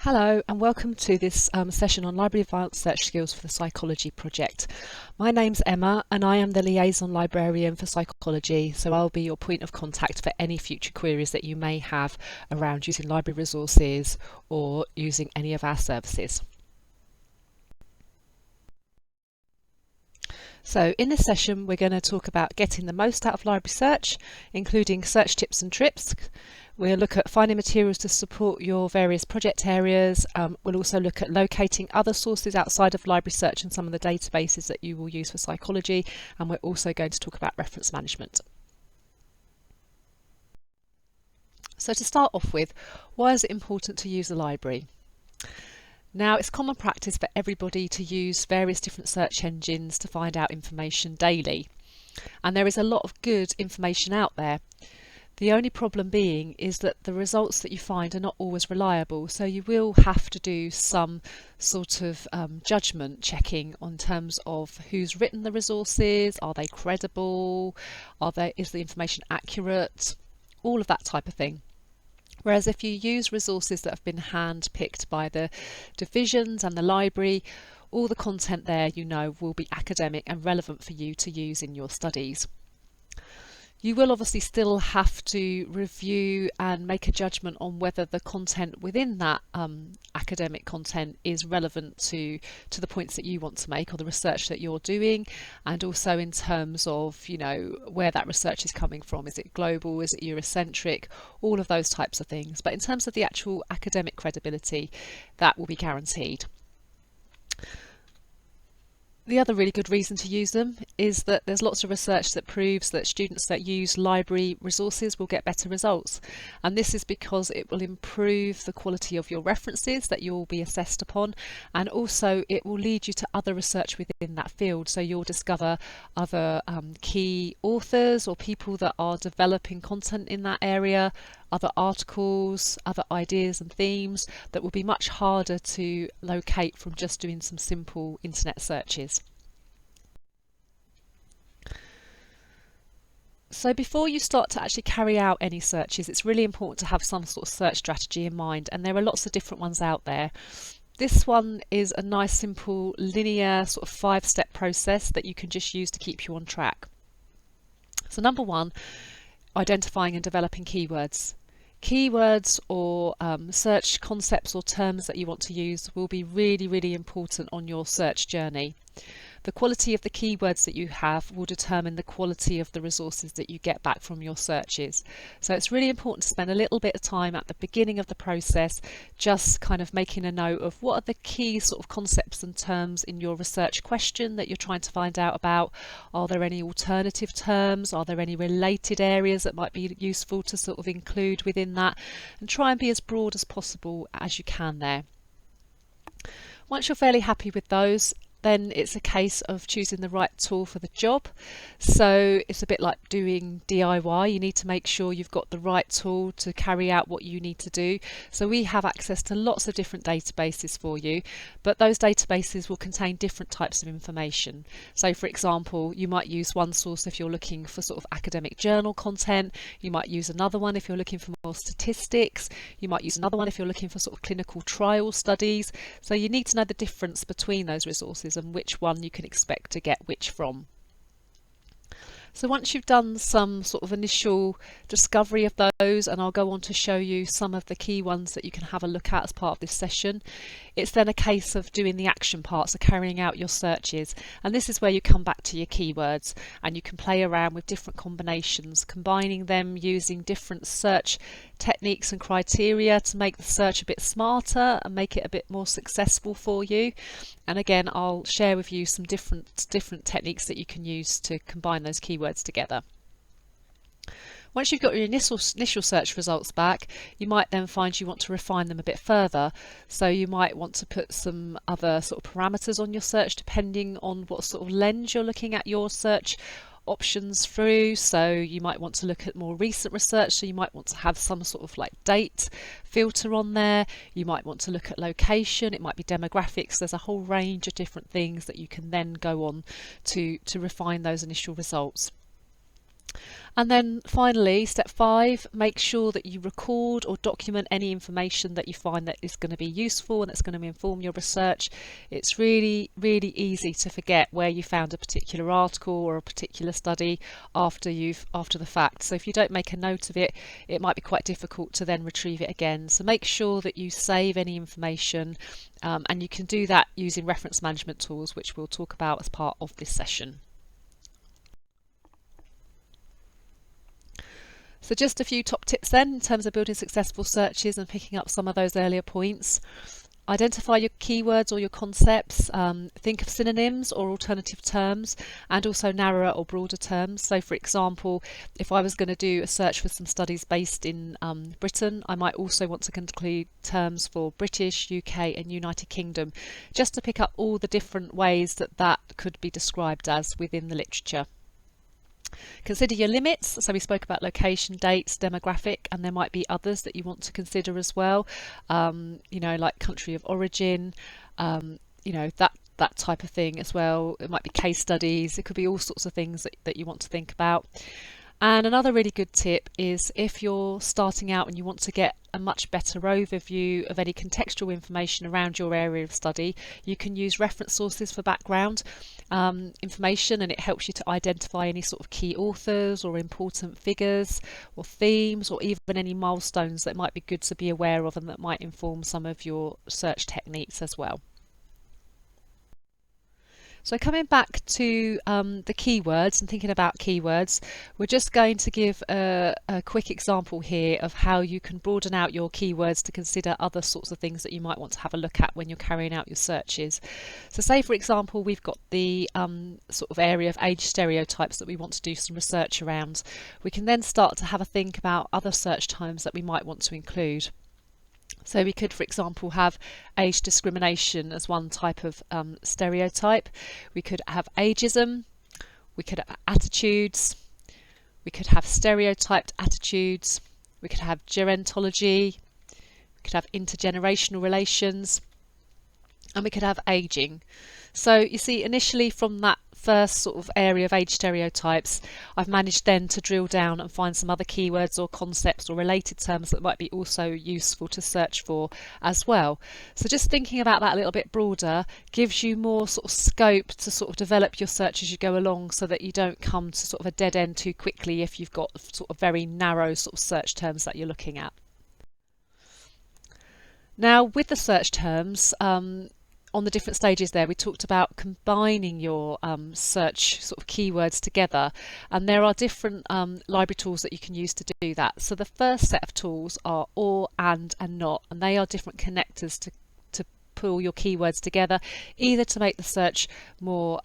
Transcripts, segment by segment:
Hello and welcome to this session on Library Advanced Search Skills for the Psychology Project. My name's Emma and I am the Liaison Librarian for Psychology, so I'll be your point of contact for any future queries that you may have around using library resources or using any of our services. So in this session we're going to talk about getting the most out of library search, including search tips and tricks. We'll look at finding materials to support your various project areas. We'll also look at locating other sources outside of library search and some of the databases that you will use for psychology, and we're also going to talk about reference management. So to start off with, why is it important to use a library? Now, it's common practice for everybody to use various different search engines to find out information daily, and there is a lot of good information out there. The only problem being is that the results that you find are not always reliable, so you will have to do some sort of judgment checking on terms of who's written the resources, are they credible, is the information accurate, all of that type of thing. Whereas if you use resources that have been hand-picked by the divisions and the library, all the content there will be academic and relevant for you to use in your studies. You will obviously still have to review and make a judgment on whether the content within that academic content is relevant to the points that you want to make or the research that you're doing, and also in terms of where that research is coming from. Is it global? Is it Eurocentric? All of those types of things. But in terms of the actual academic credibility, that will be guaranteed. The other really good reason to use them is that there's lots of research that proves that students that use library resources will get better results, and this is because it will improve the quality of your references that you'll be assessed upon, and also it will lead you to other research within that field, so you'll discover other key authors or people that are developing content in that area, other articles, other ideas and themes that will be much harder to locate from just doing some simple internet searches. So before you start to actually carry out any searches, it's really important to have some sort of search strategy in mind, and there are lots of different ones out there. This one is a nice, simple, linear sort of 5-step process that you can just use to keep you on track. So number one, identifying and developing keywords. Keywords or search concepts or terms that you want to use will be really, really important on your search journey. The quality of the keywords that you have will determine the quality of the resources that you get back from your searches. So it's really important to spend a little bit of time at the beginning of the process just kind of making a note of what are the key sort of concepts and terms in your research question that you're trying to find out about. Are there any alternative terms? Are there any related areas that might be useful to sort of include within that? And try and be as broad as possible as you can there. Once you're fairly happy with those, then it's a case of choosing the right tool for the job. So it's a bit like doing DIY. You need to make sure you've got the right tool to carry out what you need to do. So we have access to lots of different databases for you, but those databases will contain different types of information. So for example, you might use one source if you're looking for sort of academic journal content. You might use another one if you're looking for more statistics. You might use another one if you're looking for sort of clinical trial studies. So you need to know the difference between those resources and which one you can expect to get which from. So once you've done some sort of initial discovery of those, and I'll go on to show you some of the key ones that you can have a look at as part of this session, it's then a case of doing the action parts, of carrying out your searches, and this is where you come back to your keywords and you can play around with different combinations, combining them using different search techniques and criteria to make the search a bit smarter and make it a bit more successful for you. And again, I'll share with you some different techniques that you can use to combine those keywords together. Once you've got your initial search results back, you might then find you want to refine them a bit further. So you might want to put some other sort of parameters on your search depending on what sort of lens you're looking at your search options through. So you might want to look at more recent research, so you might want to have some sort of like date filter on there. You might want to look at location, it might be demographics. There's a whole range of different things that you can then go on to refine those initial results. And then finally, step 5, make sure that you record or document any information that you find that is going to be useful and that's going to inform your research. It's really, really easy to forget where you found a particular article or a particular study after the fact. So if you don't make a note of it, it might be quite difficult to then retrieve it again. So make sure that you save any information, and you can do that using reference management tools, which we'll talk about as part of this session. So just a few top tips then in terms of building successful searches and picking up some of those earlier points. Identify your keywords or your concepts, think of synonyms or alternative terms, and also narrower or broader terms. So for example, if I was going to do a search for some studies based in Britain, I might also want to include terms for British, UK and United Kingdom, just to pick up all the different ways that that could be described as within the literature. Consider your limits. So we spoke about location, dates, demographic, and there might be others that you want to consider as well. You know, like country of origin, you know, that type of thing as well. It might be case studies. It could be all sorts of things that you want to think about. And another really good tip is if you're starting out and you want to get a much better overview of any contextual information around your area of study, you can use reference sources for background information, and it helps you to identify any sort of key authors or important figures or themes or even any milestones that might be good to be aware of and that might inform some of your search techniques as well. So coming back to the keywords and thinking about keywords, we're just going to give a quick example here of how you can broaden out your keywords to consider other sorts of things that you might want to have a look at when you're carrying out your searches. So say for example we've got the sort of area of age stereotypes that we want to do some research around. We can then start to have a think about other search terms that we might want to include. So we could, for example, have age discrimination as one type of stereotype. We could have ageism, we could have attitudes, we could have stereotyped attitudes, we could have gerontology, we could have intergenerational relations, and we could have ageing. So you see, initially from that first sort of area of age stereotypes, I've managed then to drill down and find some other keywords or concepts or related terms that might be also useful to search for as well. So just thinking about that a little bit broader gives you more sort of scope to sort of develop your search as you go along, so that you don't come to sort of a dead end too quickly if you've got sort of very narrow sort of search terms that you're looking at. Now with the search terms, on the different stages there, we talked about combining your search sort of keywords together, and there are different library tools that you can use to do that. So the first set of tools are or, and not, and they are different connectors to pull your keywords together, either to make the search more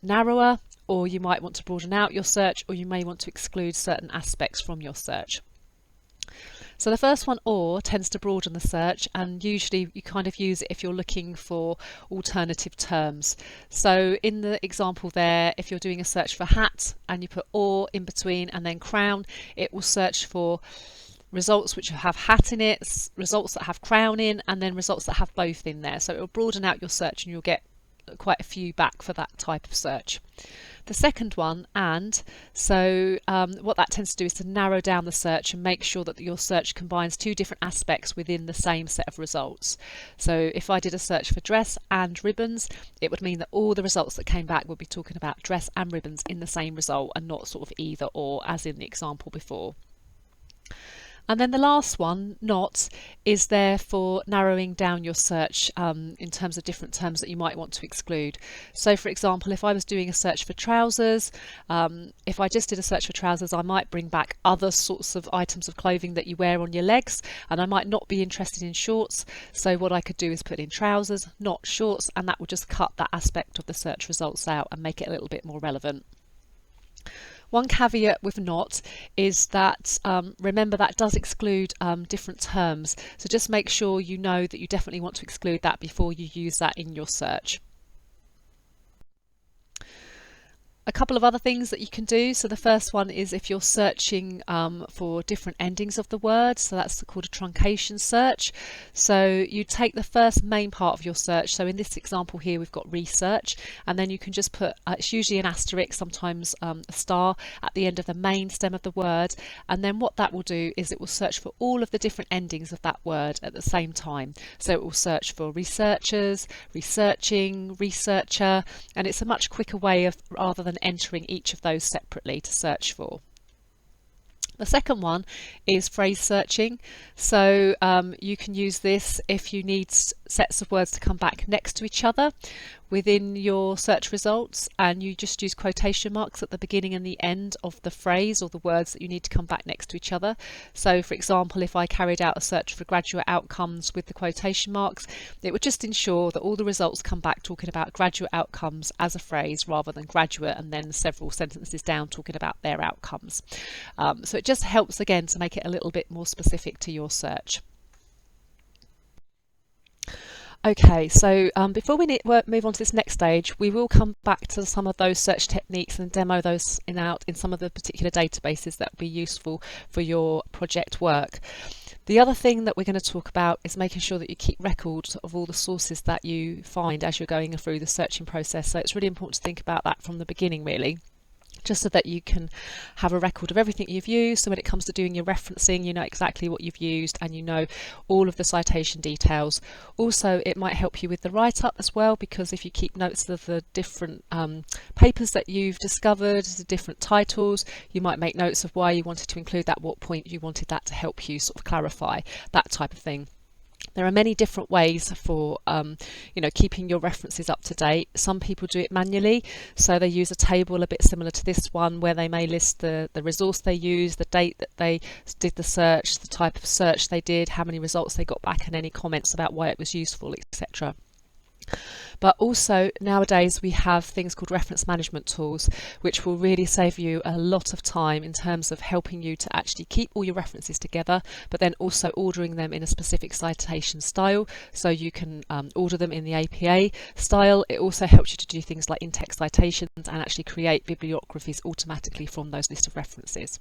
narrower, or you might want to broaden out your search, or you may want to exclude certain aspects from your search. So the first one, or, tends to broaden the search, and usually you kind of use it if you're looking for alternative terms. So in the example there, if you're doing a search for hat and you put or in between and then crown, it will search for results which have hat in it, results that have crown in, and then results that have both in there. So it will broaden out your search and you'll get quite a few back for that type of search. The second one, and, so what that tends to do is to narrow down the search and make sure that your search combines two different aspects within the same set of results. So if I did a search for dress and ribbons, it would mean that all the results that came back would be talking about dress and ribbons in the same result, and not sort of either or, as in the example before. And then the last one, not, is there for narrowing down your search in terms of different terms that you might want to exclude. So for example, if I was doing a search for trousers, if I just did a search for trousers, I might bring back other sorts of items of clothing that you wear on your legs, and I might not be interested in shorts. So what I could do is put in trousers, not shorts, and that will just cut that aspect of the search results out and make it a little bit more relevant. One caveat with not is that remember that does exclude different terms, so just make sure you know that you definitely want to exclude that before you use that in your search. A couple of other things that you can do. So the first one is if you're searching for different endings of the word, so that's called a truncation search. So you take the first main part of your search. So in this example here we've got research, and then you can just put it's usually an asterisk, sometimes a star at the end of the main stem of the word, and then what that will do is it will search for all of the different endings of that word at the same time. So it will search for researchers, researching, researcher, and it's a much quicker way of, rather than entering each of those separately, to search for. The second one is phrase searching. So you can use this if you need sets of words to come back next to each other within your search results, and you just use quotation marks at the beginning and the end of the phrase or the words that you need to come back next to each other. So for example, if I carried out a search for graduate outcomes with the quotation marks, it would just ensure that all the results come back talking about graduate outcomes as a phrase rather than graduate and then several sentences down talking about their outcomes. So it just helps again to make it a little bit more specific to your search. Okay, so before we move on to this next stage, we will come back to some of those search techniques and demo those out in some of the particular databases that will be useful for your project work. The other thing that we're going to talk about is making sure that you keep records of all the sources that you find as you're going through the searching process. So it's really important to think about that from the beginning, really, just so that you can have a record of everything you've used. So when it comes to doing your referencing, you know exactly what you've used and you know all of the citation details. Also, it might help you with the write-up as well, because if you keep notes of the different papers that you've discovered, the different titles, you might make notes of why you wanted to include that, what point you wanted that to help you sort of clarify, that type of thing. There are many different ways for keeping your references up to date. Some people do it manually, so they use a table a bit similar to this one where they may list the resource they used, the date that they did the search, the type of search they did, how many results they got back, and any comments about why it was useful, etc. But also nowadays we have things called reference management tools, which will really save you a lot of time in terms of helping you to actually keep all your references together, but then also ordering them in a specific citation style. So you can order them in the APA style. It also helps you to do things like in-text citations and actually create bibliographies automatically from those list of references.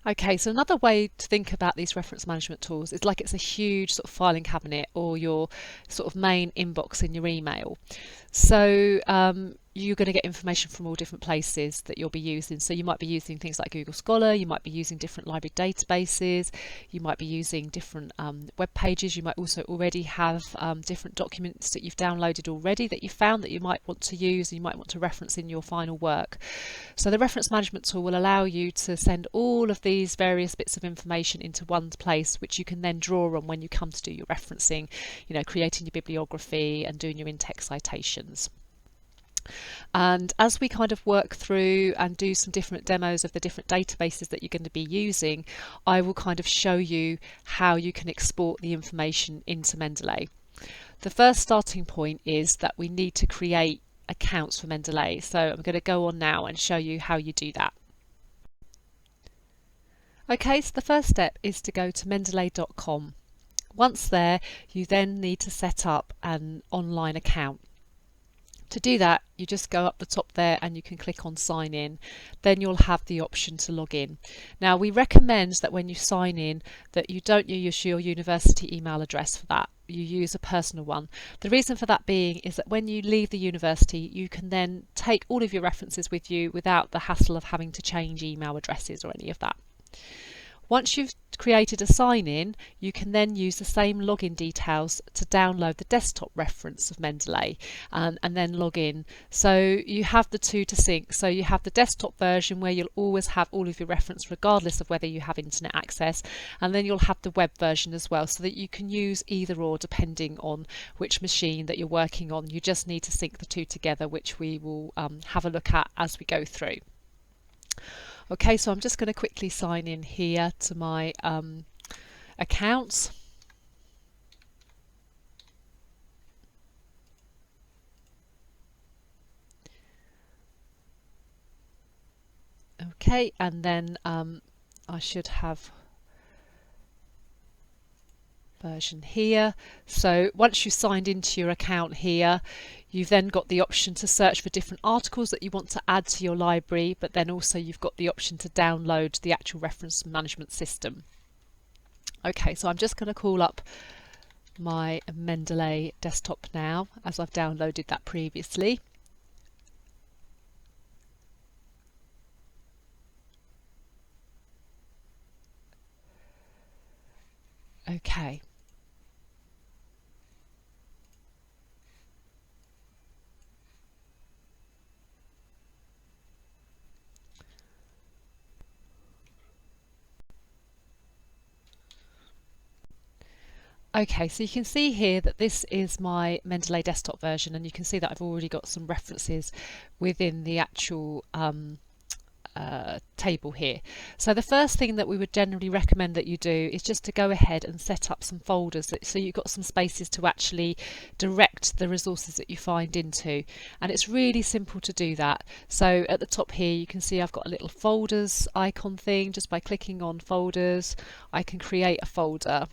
Okay, so another way to think about these reference management tools is like it's a huge sort of filing cabinet or your sort of main inbox in your email. So you're going to get information from all different places that you'll be using. So you might be using things like Google Scholar, you might be using different library databases, you might be using different web pages, you might also already have different documents that you've downloaded already that you found that you might want to use, you might want to reference in your final work. So the reference management tool will allow you to send all of these various bits of information into one place, which you can then draw on when you come to do your referencing, creating your bibliography and doing your in-text citations. And as we kind of work through and do some different demos of the different databases that you're going to be using, I will kind of show you how you can export the information into Mendeley. The first starting point is that we need to create accounts for Mendeley. So I'm going to go on now and show you how you do that. Okay, so the first step is to go to mendeley.com. Once there, you then need to set up an online account. To do that, you just go up the top there and you can click on sign in. Then you'll have the option to log in. Now, we recommend that when you sign in that you don't use your university email address for that. You use a personal one. The reason for that being is that when you leave the university, you can then take all of your references with you without the hassle of having to change email addresses or any of that. Once you've created a sign-in, you can then use the same login details to download the desktop reference of Mendeley and then log in. So you have the two to sync. So you have the desktop version where you'll always have all of your reference regardless of whether you have internet access, and then you'll have the web version as well, so that you can use either or depending on which machine that you're working on. You just need to sync the two together, which we will have a look at as we go through. Okay, so I'm just going to quickly sign in here to my accounts. Okay, and then I should have version here. So once you've signed into your account here, you've then got the option to search for different articles that you want to add to your library, but then also you've got the option to download the actual reference management system. Okay, so I'm just going to call up my Mendeley desktop now, as I've downloaded that previously. Okay. Okay, so you can see here that this is my Mendeley desktop version, and you can see that I've already got some references within the actual table here. So the first thing that we would generally recommend that you do is just to go ahead and set up some folders so you've got some spaces to actually direct the resources that you find into, and it's really simple to do that. So at the top here you can see I've got a little folders icon thing. Just by clicking on folders I can create a folder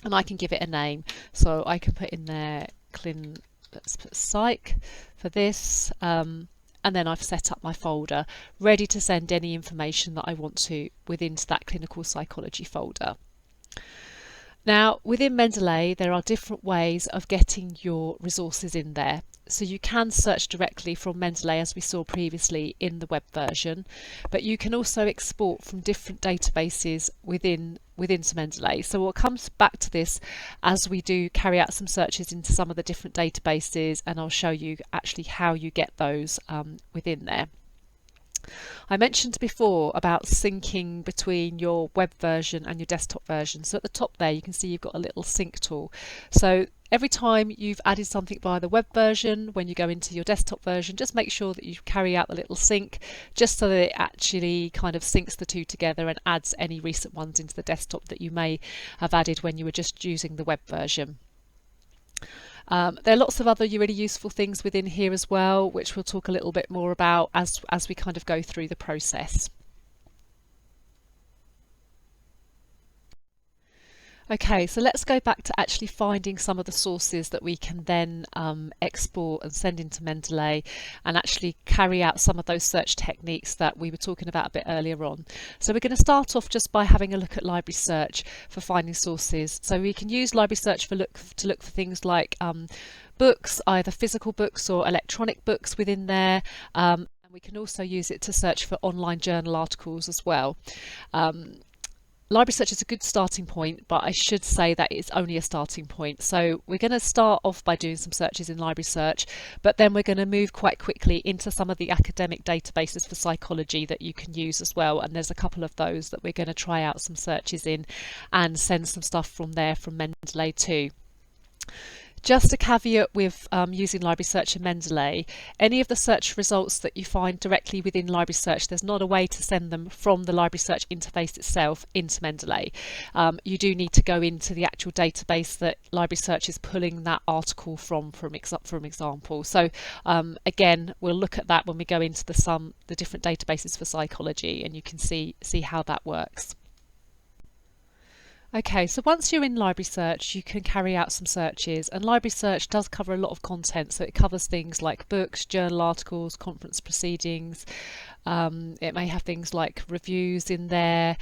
and I can give it a name. So I can put in there let's put psych for this, and then I've set up my folder ready to send any information that I want to within that clinical psychology folder. Now within Mendeley there are different ways of getting your resources in there. So you can search directly from Mendeley as we saw previously in the web version, but you can also export from different databases within Mendeley. So we'll come back to this as we do carry out some searches into some of the different databases, and I'll show you actually how you get those within there. I mentioned before about syncing between your web version and your desktop version. So at the top there you can see you've got a little sync tool. So every time you've added something via the web version, when you go into your desktop version, just make sure that you carry out the little sync, just so that it actually kind of syncs the two together and adds any recent ones into the desktop that you may have added when you were just using the web version. There are lots of other really useful things within here as well, which we'll talk a little bit more about as we kind of go through the process. Okay, so let's go back to actually finding some of the sources that we can then export and send into Mendeley and actually carry out some of those search techniques that we were talking about a bit earlier on. So we're going to start off just by having a look at Library Search for finding sources. So we can use Library Search to look for things like books, either physical books or electronic books within there. And we can also use it to search for online journal articles as well. Library Search is a good starting point, but I should say that it's only a starting point. So we're going to start off by doing some searches in Library Search, but then we're going to move quite quickly into some of the academic databases for psychology that you can use as well. And there's a couple of those that we're going to try out some searches in and send some stuff from there from Mendeley too. Just a caveat with using Library Search and Mendeley, any of the search results that you find directly within Library Search, there's not a way to send them from the Library Search interface itself into Mendeley. You do need to go into the actual database that Library Search is pulling that article from example. So again, we'll look at that when we go into the different databases for psychology, and you can see how that works. Okay, so once you're in Library Search, you can carry out some searches, and Library Search does cover a lot of content. So it covers things like books, journal articles, conference proceedings. It may have things like reviews in there.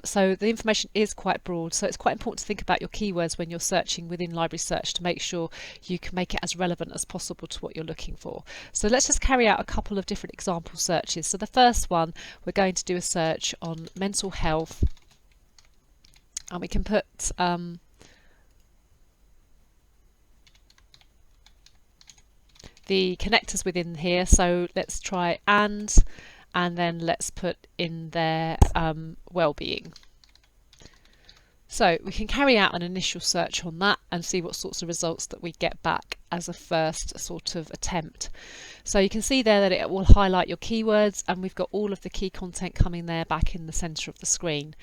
So the information is quite broad. So it's quite important to think about your keywords when you're searching within Library Search to make sure you can make it as relevant as possible to what you're looking for. So let's just carry out a couple of different example searches. So the first one, we're going to do a search on mental health. And we can put the connectors within here. So let's try and then let's put in there well-being. So we can carry out an initial search on that and see what sorts of results that we get back. as a first sort of attempt. So you can see there that it will highlight your keywords, and we've got all of the key content coming there back in the center of the screen.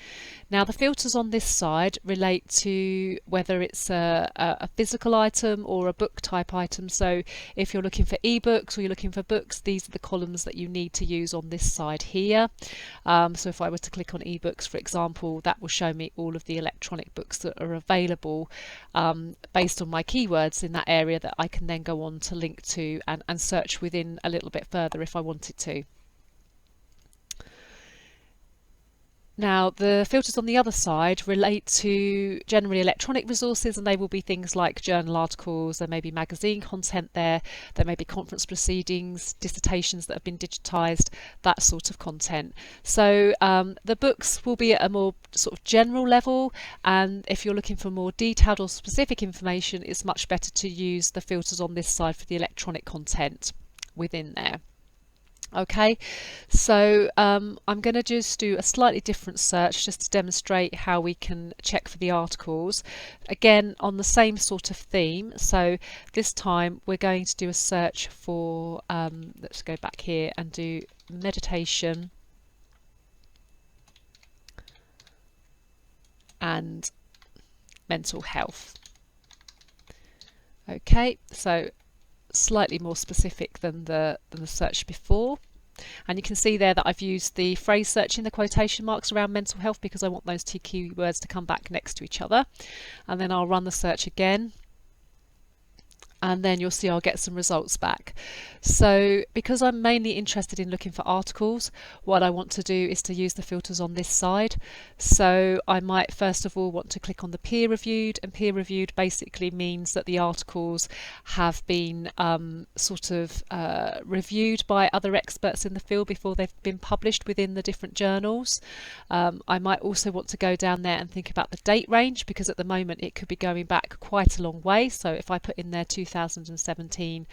Now the filters on this side relate to whether it's a physical item or a book type item. So if you're looking for ebooks or you're looking for books, these are the columns that you need to use on this side here. So if I were to click on ebooks, for example, that will show me all of the electronic books that are available based on my keywords in that area that I can then go on to link to and search within a little bit further if I wanted to. Now the filters on the other side relate to generally electronic resources, and they will be things like journal articles, there may be magazine content there may be conference proceedings, dissertations that have been digitised, that sort of content. So the books will be at a more sort of general level, and if you're looking for more detailed or specific information, it's much better to use the filters on this side for the electronic content within there. Okay, so I'm going to just do a slightly different search just to demonstrate how we can check for the articles, again on the same sort of theme. So this time we're going to do a search for let's go back here and do meditation and mental health. Okay, so slightly more specific than the search before, and you can see there that I've used the phrase search in the quotation marks around mental health because I want those two keywords to come back next to each other. And then I'll run the search again, and then you'll see I'll get some results back. So because I'm mainly interested in looking for articles, what I want to do is to use the filters on this side. So I might first of all want to click on the peer reviewed, and peer reviewed basically means that the articles have been reviewed by other experts in the field before they've been published within the different journals. I might also want to go down there and think about the date range, because at the moment it could be going back quite a long way. So if I put in there 2017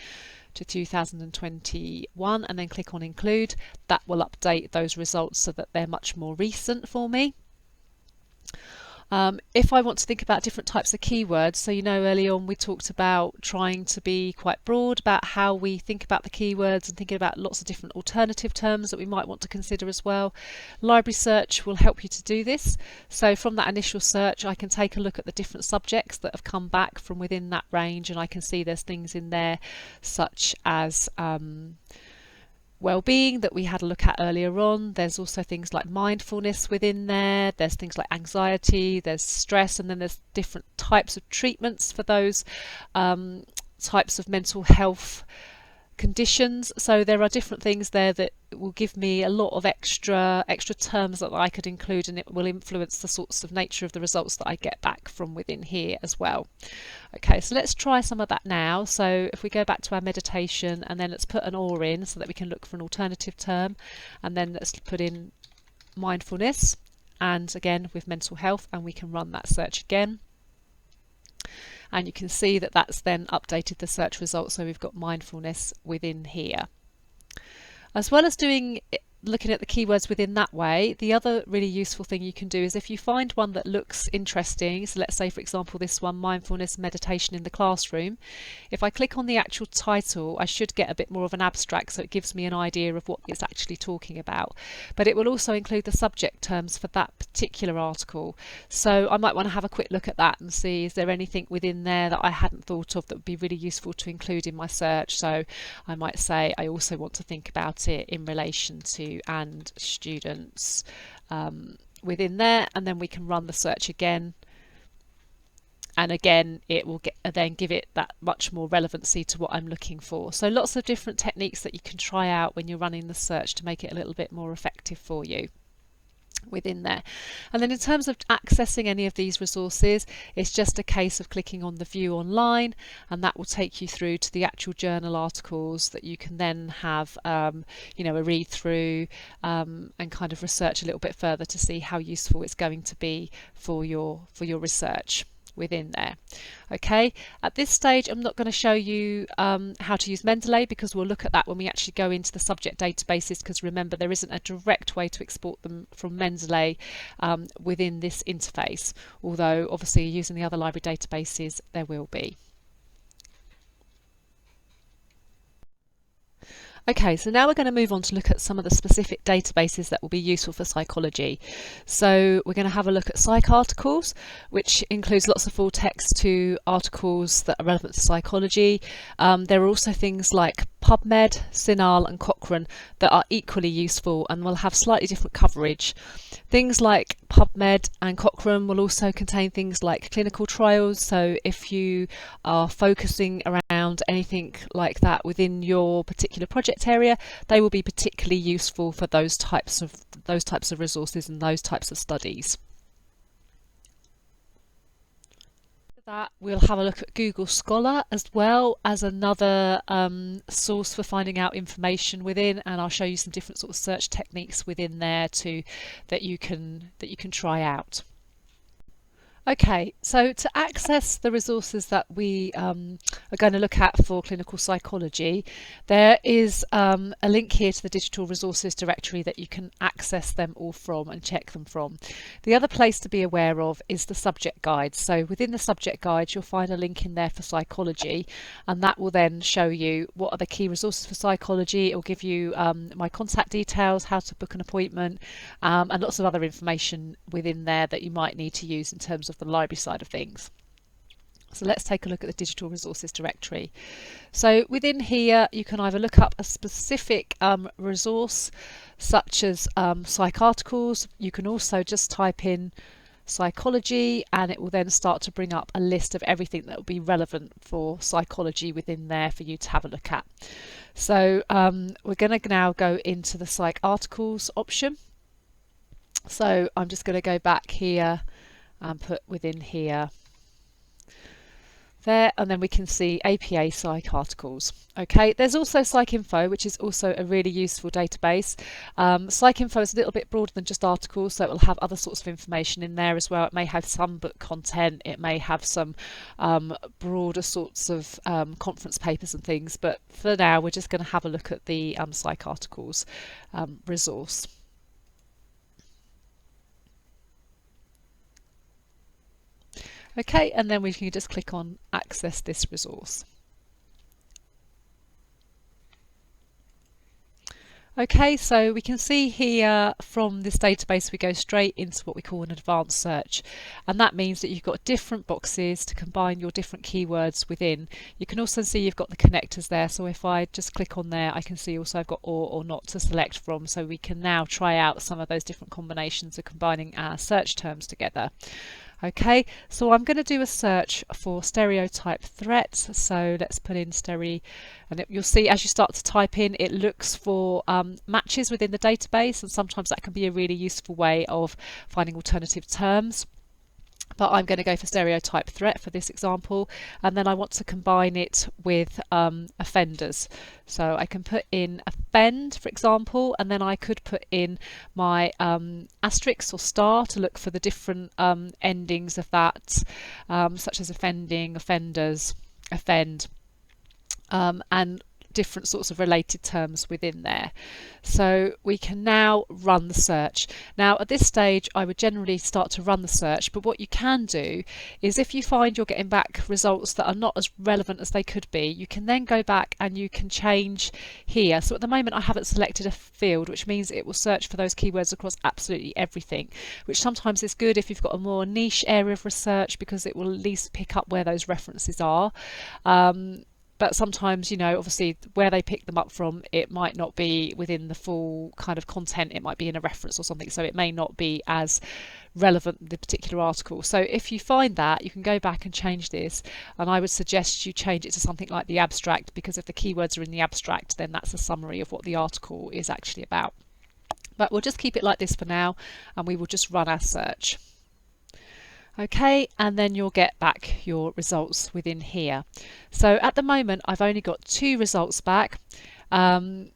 to 2021 and then click on include, that will update those results so that they're much more recent for me. If I want to think about different types of keywords, so you know early on we talked about trying to be quite broad about how we think about the keywords and thinking about lots of different alternative terms that we might want to consider as well. Library search will help you to do this. So from that initial search I can take a look at the different subjects that have come back from within that range, and I can see there's things in there such as well-being that we had a look at earlier on. There's also things like mindfulness within there, there's things like anxiety, there's stress, and then there's different types of treatments for those types of mental health conditions. So there are different things there that will give me a lot of extra terms that I could include, and it will influence the sorts of nature of the results that I get back from within here as well. Okay, so let's try some of that now. So if we go back to our meditation, and then let's put an or in so that we can look for an alternative term, and then let's put in mindfulness, and again with mental health, and we can run that search again. And you can see that that's then updated the search results, so we've got mindfulness within here. As well as looking at the keywords within that way, the other really useful thing you can do is if you find one that looks interesting, so let's say for example this one, mindfulness meditation in the classroom, if I click on the actual title I should get a bit more of an abstract, so it gives me an idea of what it's actually talking about, but it will also include the subject terms for that particular article. So I might want to have a quick look at that and see is there anything within there that I hadn't thought of that would be really useful to include in my search. So I might say I also want to think about it in relation to and students within there, and then we can run the search again, and again it will then give it that much more relevancy to what I'm looking for. So lots of different techniques that you can try out when you're running the search to make it a little bit more effective for you within there. And then in terms of accessing any of these resources, it's just a case of clicking on the view online, and that will take you through to the actual journal articles that you can then have a read through and kind of research a little bit further to see how useful it's going to be for your research within there. Okay, at this stage I'm not going to show you how to use Mendeley, because we'll look at that when we actually go into the subject databases, because remember there isn't a direct way to export them from Mendeley within this interface, although obviously using the other library databases there will be. Okay, so now we're going to move on to look at some of the specific databases that will be useful for psychology. So we're going to have a look at psych articles, which includes lots of full text to articles that are relevant to psychology. There are also things like PubMed, Cinah and Cochrane that are equally useful and will have slightly different coverage. Things like PubMed and Cochrane will also contain things like clinical trials, so if you are focusing around anything like that within your particular project area, they will be particularly useful for those types of resources and those types of studies. That we'll have a look at Google Scholar as well as another source for finding out information within, and I'll show you some different sort of search techniques within there too that you can try out. Okay, so to access the resources that we are going to look at for clinical psychology, there is a link here to the digital resources directory that you can access them all from and check them from. The other place to be aware of is the subject guide. So within the subject guide, you'll find a link in there for psychology, and that will then show you what are the key resources for psychology. It will give you my contact details, how to book an appointment, and lots of other information within there that you might need to use in terms of the library side of things. So let's take a look at the digital resources directory. So within here you can either look up a specific resource such as psych articles. You can also just type in psychology and it will then start to bring up a list of everything that will be relevant for psychology within there for you to have a look at. So we're going to now go into the psych articles option. So I'm just going to go back here and put within here there, and then we can see APA psych articles. Okay, there's also PsycInfo, which is also a really useful database. PsycInfo is a little bit broader than just articles, so it will have other sorts of information in there as well. It may have some book content, it may have some broader sorts of conference papers and things, but for now we're just going to have a look at the psych articles resource. Okay, and then we can just click on access this resource. Okay, so we can see here from this database we go straight into what we call an advanced search, and that means that you've got different boxes to combine your different keywords within. You can also see you've got the connectors there, so if I just click on there I can see also I've got or not to select from, so we can now try out some of those different combinations of combining our search terms together. Okay, so I'm going to do a search for stereotype threats. So let's put in and you'll see as you start to type in, it looks for matches within the database, and sometimes that can be a really useful way of finding alternative terms. But I'm going to go for stereotype threat for this example, and then I want to combine it with offenders. So I can put in offend, for example, and then I could put in my asterisk or star to look for the different endings of that, such as offending, offenders, offend, and different sorts of related terms within there. So we can now run the search. Now at this stage I would generally start to run the search, but what you can do is if you find you're getting back results that are not as relevant as they could be, you can then go back and you can change here. So at the moment I haven't selected a field, which means it will search for those keywords across absolutely everything, which sometimes is good if you've got a more niche area of research because it will at least pick up where those references are. But sometimes, you know, obviously where they pick them up from, it might not be within the full kind of content, it might be in a reference or something, so it may not be as relevant, the particular article. So if you find that, you can go back and change this, and I would suggest you change it to something like the abstract, because if the keywords are in the abstract, then that's a summary of what the article is actually about. But we'll just keep it like this for now, and we will just run our search. Okay, and then you'll get back your results within here. So at the moment I've only got 2 results back. You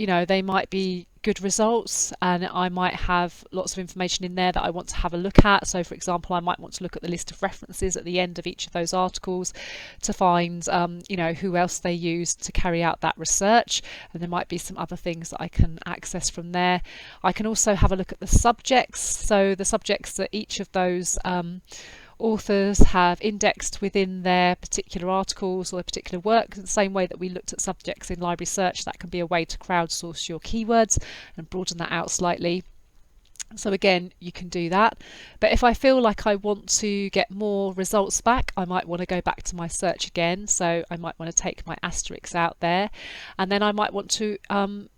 know, they might be good results, and I might have lots of information in there that I want to have a look at. So for example, I might want to look at the list of references at the end of each of those articles to find you know, who else they used to carry out that research, and there might be some other things that I can access from there. I can also have a look at the subjects, so the subjects that each of those authors have indexed within their particular articles or their particular work, in the same way that we looked at subjects in library search. That can be a way to crowdsource your keywords and broaden that out slightly. So again, you can do that. But if I feel like I want to get more results back, I might want to go back to my search again. So I might want to take my asterisks out there, and then I might want to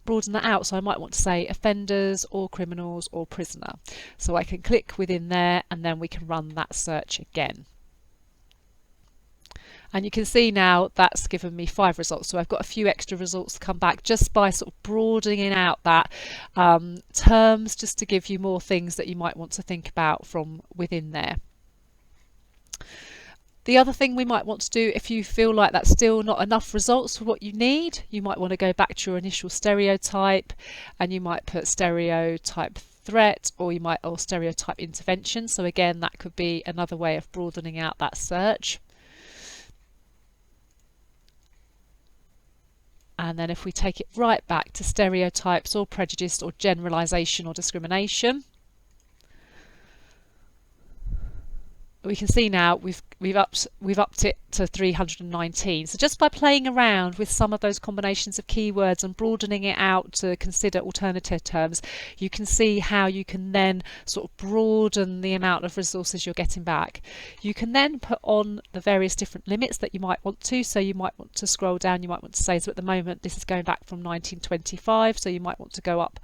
broaden that out. So I might want to say offenders or criminals or prisoner. So I can click within there, and then we can run that search again. And you can see now that's given me 5 results. So I've got a few extra results to come back just by sort of broadening out that terms, just to give you more things that you might want to think about from within there. The other thing we might want to do, if you feel like that's still not enough results for what you need, you might want to go back to your initial stereotype, and you might put stereotype threat, or stereotype intervention. So again, that could be another way of broadening out that search. And then if we take it right back to stereotypes or prejudice or generalisation or discrimination, we can see now we've upped it to 319. So just by playing around with some of those combinations of keywords and broadening it out to consider alternative terms, you can see how you can then sort of broaden the amount of resources you're getting back. You can then put on the various different limits that you might want to. So you might want to scroll down, you might want to say, so at the moment this is going back from 1925, so you might want to go up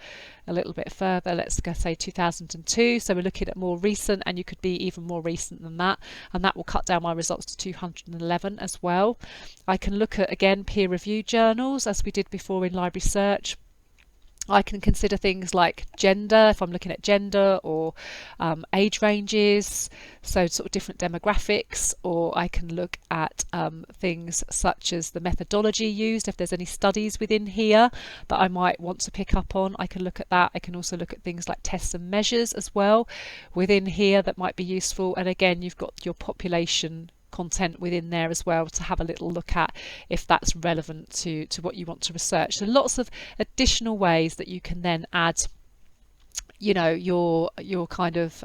a little bit further. Let's go say 2002, so we're looking at more recent, and you could be even more recent than that, and that will cut down my results to 211 as well. I can look at, again, peer-reviewed journals as we did before in library search. I can consider things like gender, if I'm looking at gender, or age ranges, so sort of different demographics, or I can look at things such as the methodology used, if there's any studies within here that I might want to pick up on, I can look at that. I can also look at things like tests and measures as well within here that might be useful, and again, you've got your population content within there as well to have a little look at if that's relevant to what you want to research. So lots of additional ways that you can then add, you know, your kind of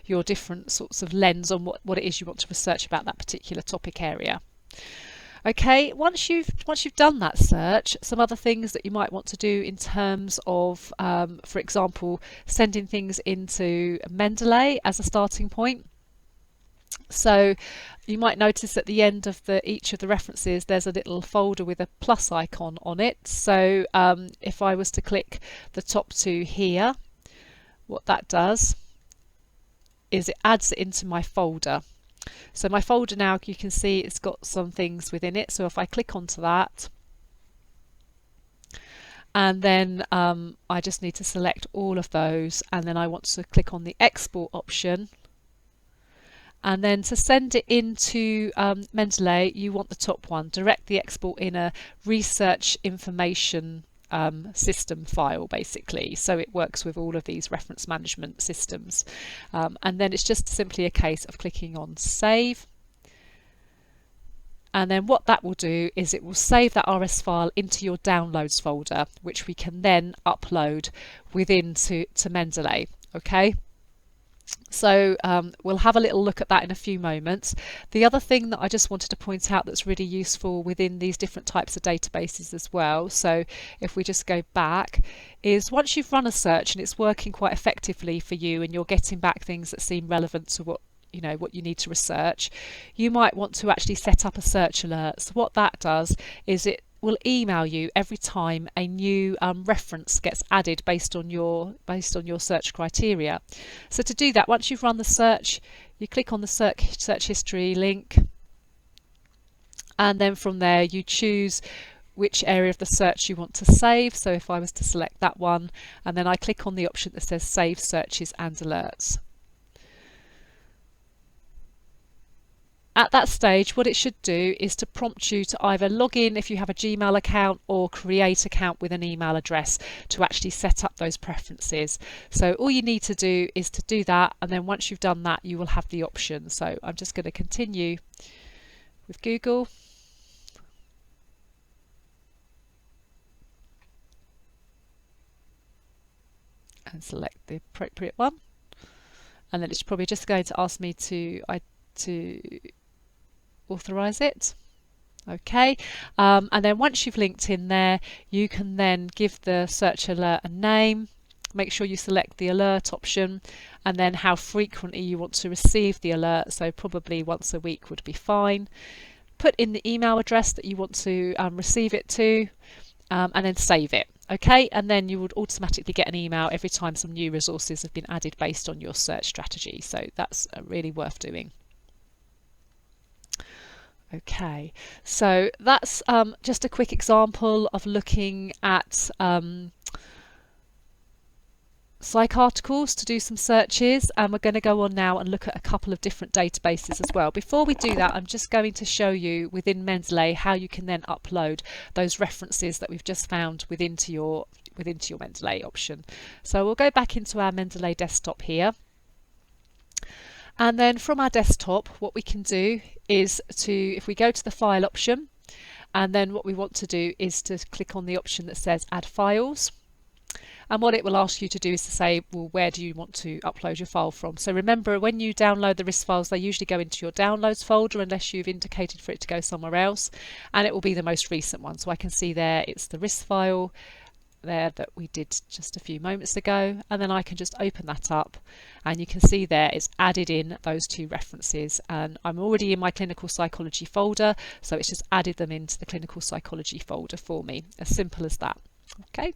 your different sorts of lens on what it is you want to research about that particular topic area. Okay, once you've done that search, some other things that you might want to do in terms of, for example, sending things into Mendeley as a starting point. So you might notice at the end of each of the references there's a little folder with a plus icon on it. So if I was to click the top 2 here, what that does is it adds it into my folder. So my folder now, you can see it's got some things within it. So if I click onto that, and then I just need to select all of those, and then I want to click on the export option. And then to send it into Mendeley, you want the top one, direct the export in a research information system file, basically. So it works with all of these reference management systems. And then it's just simply a case of clicking on save. And then what that will do is it will save that RS file into your downloads folder, which we can then upload within to Mendeley. Okay. So we'll have a little look at that in a few moments. The other thing that I just wanted to point out that's really useful within these different types of databases as well, so if we just go back, is once you've run a search and it's working quite effectively for you and you're getting back things that seem relevant to what you need to research, you might want to actually set up a search alert. So what that does is it will email you every time a new reference gets added based on your search criteria. So to do that, once you've run the search, you click on the search history link, and then from there you choose which area of the search you want to save. So if I was to select that one, and then I click on the option that says save searches and alerts. At that stage, what it should do is to prompt you to either log in if you have a Gmail account or create an account with an email address to actually set up those preferences. So all you need to do is to do that, and then once you've done that, you will have the option. So I'm just going to continue with Google. And select the appropriate one. And then it's probably just going to ask me to to authorize it. Okay, and then once you've linked in there, you can then give the search alert a name. Make sure you select the alert option, and then how frequently you want to receive the alert, so probably once a week would be fine. Put in the email address that you want to receive it to, and then save it. Okay, and then you would automatically get an email every time some new resources have been added based on your search strategy, so that's really worth doing. Okay, so that's just a quick example of looking at psych articles to do some searches, and we're going to go on now and look at a couple of different databases as well. Before we do that, I'm just going to show you within Mendeley how you can then upload those references that we've just found within your Mendeley option. So we'll go back into our Mendeley desktop here. And then from our desktop, what we can do is if we go to the file option, and then what we want to do is to click on the option that says add files. And what it will ask you to do is to say, well, where do you want to upload your file from? So remember, when you download the RIS files, they usually go into your downloads folder unless you've indicated for it to go somewhere else, and it will be the most recent one. So I can see there it's the RIS file there that we did just a few moments ago, and then I can just open that up, and you can see there it's added in those two references, and I'm already in my clinical psychology folder, so it's just added them into the clinical psychology folder for me. As simple as that. Okay.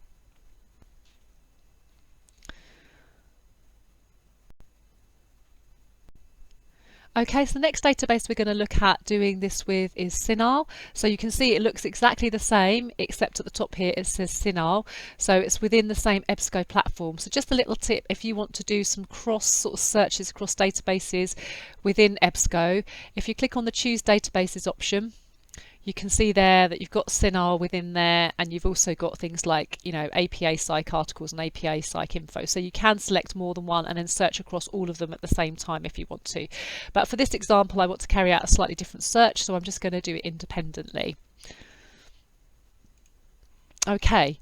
Okay, so the next database we're going to look at doing this with is Cinah. So you can see it looks exactly the same, except at the top here it says Cinah. So it's within the same EBSCO platform. So just a little tip, if you want to do some cross sort of searches across databases within EBSCO, if you click on the Choose Databases option, you can see there that you've got Cinah within there, and you've also got things like, you know, APA psych articles and APA psych info. So you can select more than one and then search across all of them at the same time if you want to. But for this example, I want to carry out a slightly different search, so I'm just going to do it independently. Okay,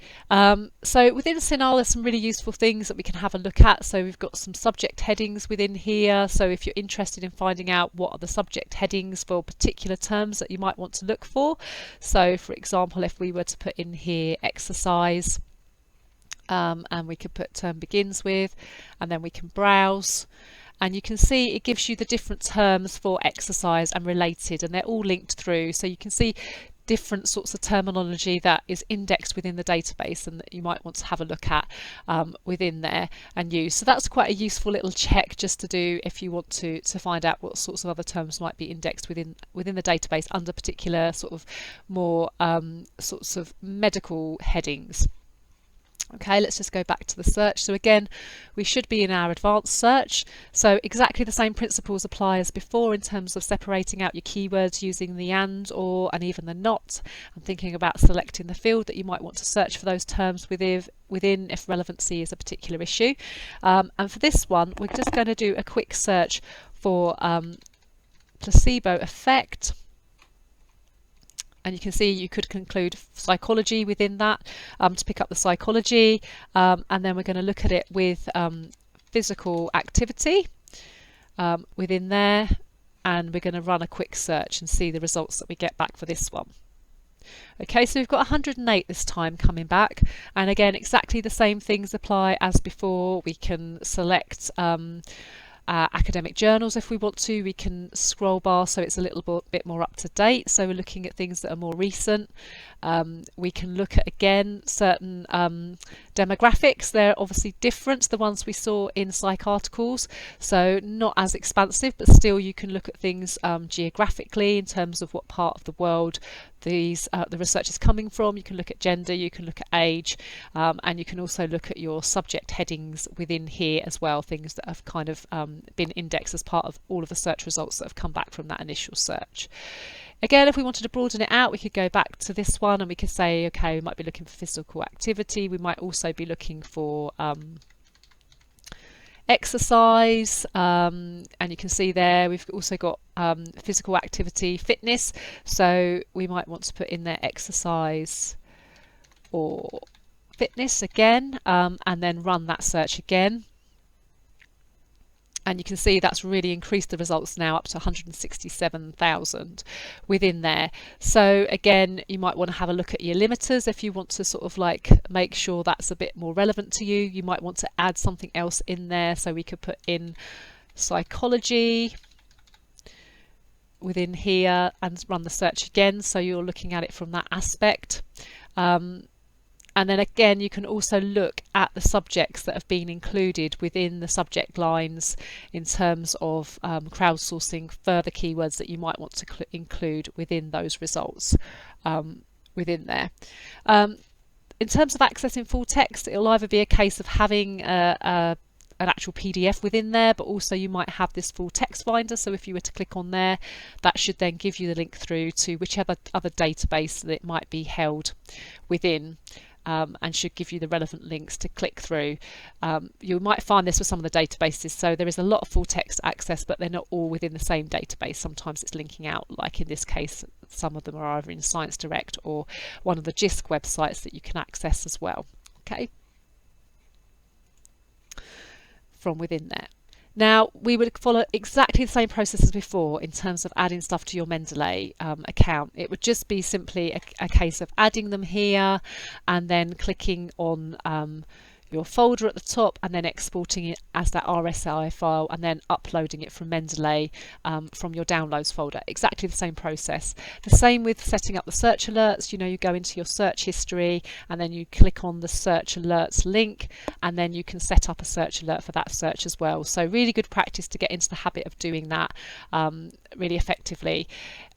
so within Cinah there's some really useful things that we can have a look at. So we've got some subject headings within here, so if you're interested in finding out what are the subject headings for particular terms that you might want to look for. So for example, if we were to put in here exercise, and we could put term begins with, and then we can browse, and you can see it gives you the different terms for exercise and related, and they're all linked through, so you can see different sorts of terminology that is indexed within the database and that you might want to have a look at within there and use. So that's quite a useful little check just to do if you want to find out what sorts of other terms might be indexed within the database under particular sort of more sorts of medical headings. Okay, let's just go back to the search. So again, we should be in our advanced search. So exactly the same principles apply as before in terms of separating out your keywords using the and, or, and even the not. I'm thinking about selecting the field that you might want to search for those terms within if relevancy is a particular issue. And for this one, we're just going to do a quick search for placebo effect. And you can see you could conclude psychology within that to pick up the psychology, and then we're going to look at it with physical activity within there, and we're going to run a quick search and see the results that we get back for this one. Okay, so we've got 108 this time coming back, and again exactly the same things apply as before. We can select academic journals if we want to. We can scroll bar so it's a little bit more up to date, so we're looking at things that are more recent. We can look at again certain demographics. They're obviously different to the ones we saw in psych articles, so not as expansive, but still you can look at things geographically in terms of what part of the world the research is coming from. You can look at gender, you can look at age, and you can also look at your subject headings within here as well, things that have kind of been indexed as part of all of the search results that have come back from that initial search. Again, if we wanted to broaden it out, we could go back to this one and we could say, okay, we might be looking for physical activity, we might also be looking for exercise, and you can see there we've also got physical activity, fitness, so we might want to put in there exercise or fitness again, and then run that search again. And you can see that's really increased the results now up to 167,000 within there. So again, you might want to have a look at your limiters if you want to sort of like make sure that's a bit more relevant to you. You might want to add something else in there, so we could put in psychology within here and run the search again, so you're looking at it from that aspect. And then again, you can also look at the subjects that have been included within the subject lines in terms of crowdsourcing further keywords that you might want to include within those results within there. In terms of accessing full text, it'll either be a case of having an actual PDF within there, but also you might have this full text finder. So if you were to click on there, that should then give you the link through to whichever other database that it might be held within. And should give you the relevant links to click through. You might find this with some of the databases, so there is a lot of full text access, but they're not all within the same database. Sometimes it's linking out, like in this case, some of them are either in Science Direct or one of the JISC websites that you can access as well. Okay, from within there. Now, we would follow exactly the same process as before in terms of adding stuff to your Mendeley account. It would just be simply a case of adding them here and then clicking on your folder at the top and then exporting it as that RSI file and then uploading it from Mendeley from your downloads folder. Exactly the same process. The same with setting up the search alerts. You know, you go into your search history and then you click on the search alerts link, and then you can set up a search alert for that search as well. So really good practice to get into the habit of doing that really effectively.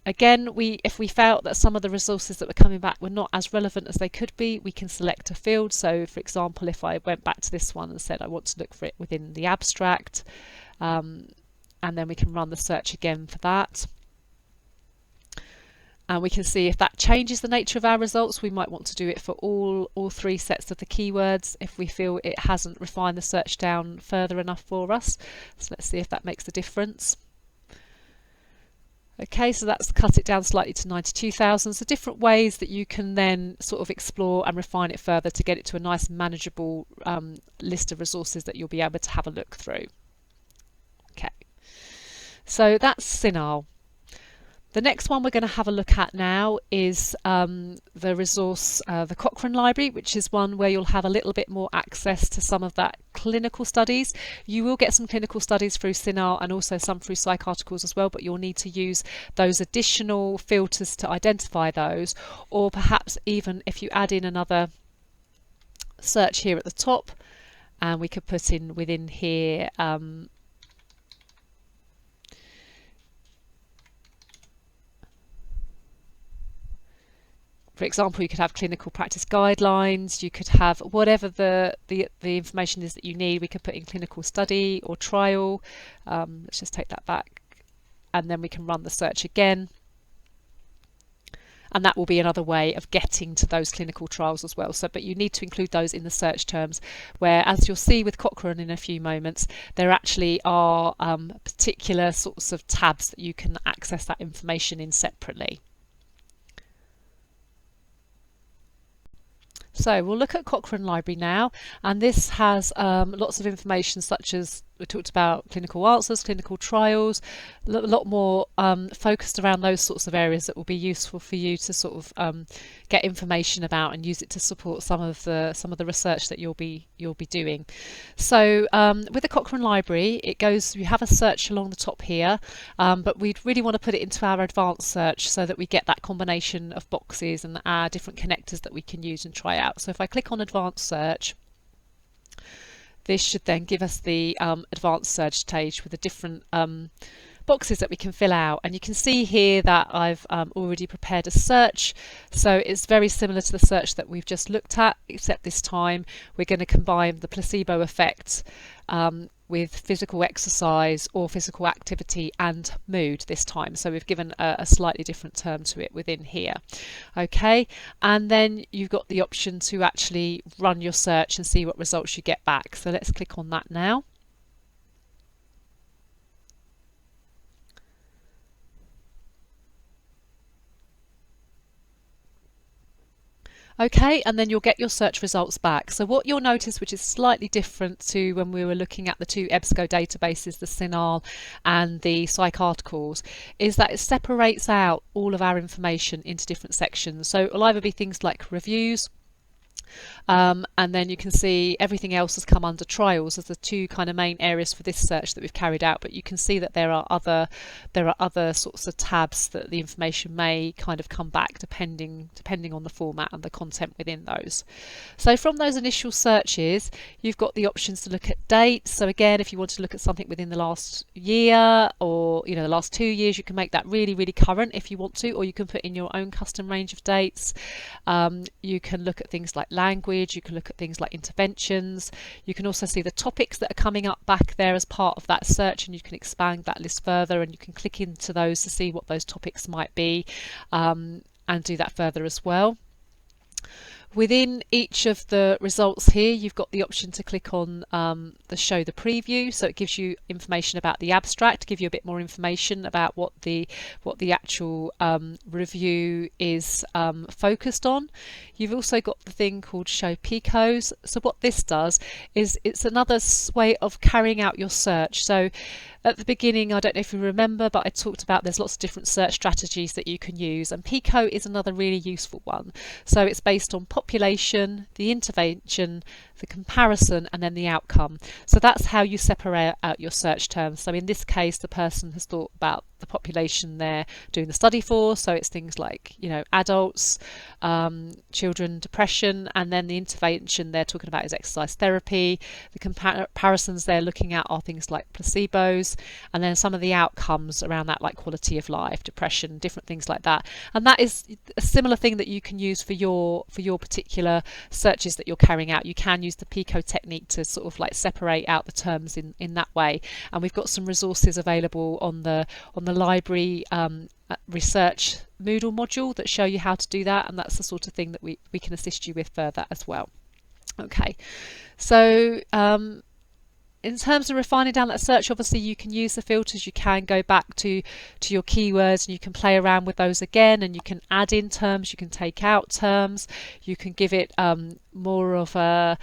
Again, if we felt that some of the resources that were coming back were not as relevant as they could be, we can select a field. So for example, if I went back to this one and said I want to look for it within the abstract, and then we can run the search again for that. And we can see if that changes the nature of our results. We might want to do it for all three sets of the keywords if we feel it hasn't refined the search down further enough for us. So let's see if that makes a difference. Okay, so that's cut it down slightly to 92,000. So different ways that you can then sort of explore and refine it further to get it to a nice manageable list of resources that you'll be able to have a look through. Okay, so that's Cinah. The next one we're going to have a look at now is the resource, the Cochrane Library, which is one where you'll have a little bit more access to some of that clinical studies. You will get some clinical studies through Cinah and also some through psych articles as well, but you'll need to use those additional filters to identify those, or perhaps even if you add in another search here at the top, and we could put in within here for example, you could have clinical practice guidelines, you could have whatever the information is that you need. We could put in clinical study or trial. Let's just take that back, and then we can run the search again. And that will be another way of getting to those clinical trials as well. So, but you need to include those in the search terms, where, as you'll see with Cochrane in a few moments, there actually are particular sorts of tabs that you can access that information in separately. So we'll look at Cochrane Library now, and this has lots of information such as we talked about clinical answers, clinical trials, a lot more focused around those sorts of areas that will be useful for you to sort of get information about and use it to support some of the research that you'll be doing. So with the Cochrane Library, it goes, you have a search along the top here, but we'd really want to put it into our advanced search so that we get that combination of boxes and our different connectors that we can use and try out. So if I click on advanced search, this should then give us the advanced search page with the different boxes that we can fill out, and you can see here that I've already prepared a search. So it's very similar to the search that we've just looked at, except this time we're going to combine the placebo effect with physical exercise or physical activity and mood this time. So we've given a slightly different term to it within here. Okay, and then you've got the option to actually run your search and see what results you get back. So let's click on that now. Okay, and then you'll get your search results back. So what you'll notice, which is slightly different to when we were looking at the two EBSCO databases, the Cinah and the psych articles, is that it separates out all of our information into different sections. So it'll either be things like reviews, and then you can see everything else has come under trials as the two kind of main areas for this search that we've carried out. But you can see that there are other sorts of tabs that the information may kind of come back depending on the format and the content within those. So from those initial searches, you've got the options to look at dates. So again, if you want to look at something within the last year or the last 2 years, you can make that really, really current if you want to, or you can put in your own custom range of dates. You can look at things like language, you can look at things like interventions, you can also see the topics that are coming up back there as part of that search, and you can expand that list further, and you can click into those to see what those topics might be, and do that further as well. Within each of the results here, you've got the option to click on the show the preview, so it gives you information about the abstract, give you a bit more information about what the actual review is focused on. You've also got the thing called show Picos. So what this does is it's another way of carrying out your search. So at the beginning, I don't know if you remember, but I talked about there's lots of different search strategies that you can use, and Pico is another really useful one. So it's based on population, the intervention, the comparison, and then the outcome. So that's how you separate out your search terms. So in this case, the person has thought about the population they're doing the study for, so it's things like adults, children, depression, and then the intervention they're talking about is exercise therapy. The comparisons they're looking at are things like placebos, and then some of the outcomes around that, like quality of life, depression, different things like that. And that is a similar thing that you can use for your particular searches that you're carrying out. You can use the Pico technique to sort of like separate out the terms in that way. And we've got some resources available on the library research Moodle module that show you how to do that, and that's the sort of thing that we can assist you with further as well. Okay, so in terms of refining down that search, obviously you can use the filters, you can go back to your keywords, and you can play around with those again, and you can add in terms, you can take out terms, you can give it more of a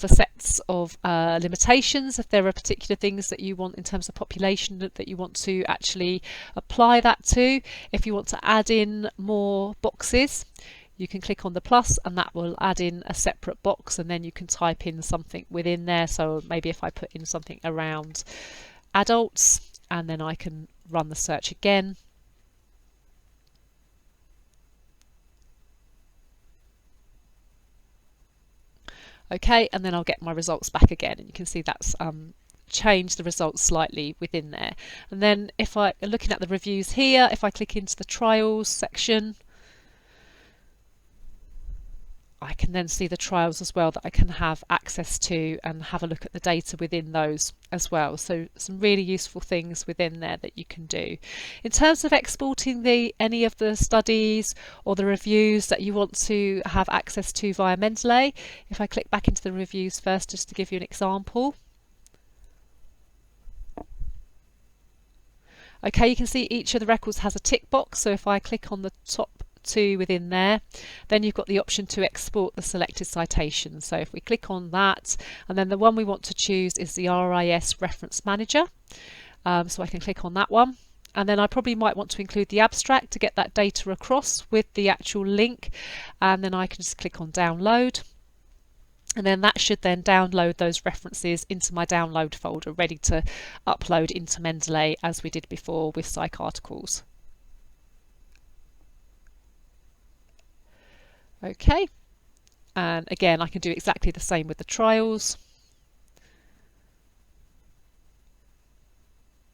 sets of limitations if there are particular things that you want in terms of population that you want to actually apply that to. If you want to add in more boxes, you can click on the plus, and that will add in a separate box, and then you can type in something within there. So maybe if I put in something around adults, and then I can run the search again. Okay, and then I'll get my results back again, and you can see that's change the results slightly within there. And then if I looking at the reviews here, if I click into the trials section, I can then see the trials as well that I can have access to and have a look at the data within those as well. So some really useful things within there that you can do. In terms of exporting any of the studies or the reviews that you want to have access to via Mendeley, if I click back into the reviews first just to give you an example. Okay, you can see each of the records has a tick box, so if I click on the top two within there, then you've got the option to export the selected citation. So if we click on that, and then the one we want to choose is the RIS Reference Manager, so I can click on that one, and then I probably might want to include the abstract to get that data across with the actual link, and then I can just click on download, and then that should then download those references into my download folder ready to upload into Mendeley as we did before with psych articles. Okay, and again I can do exactly the same with the trials.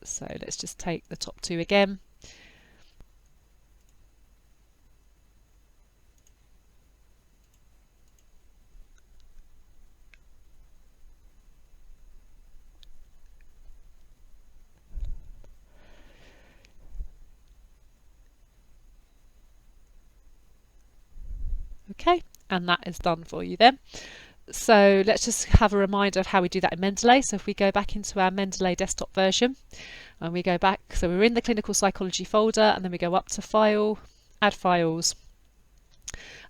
So let's just take the top two again. Okay, and that is done for you then. So let's just have a reminder of how we do that in Mendeley. So if we go back into our Mendeley desktop version, and we go back, so we're in the clinical psychology folder, and then we go up to File, Add Files,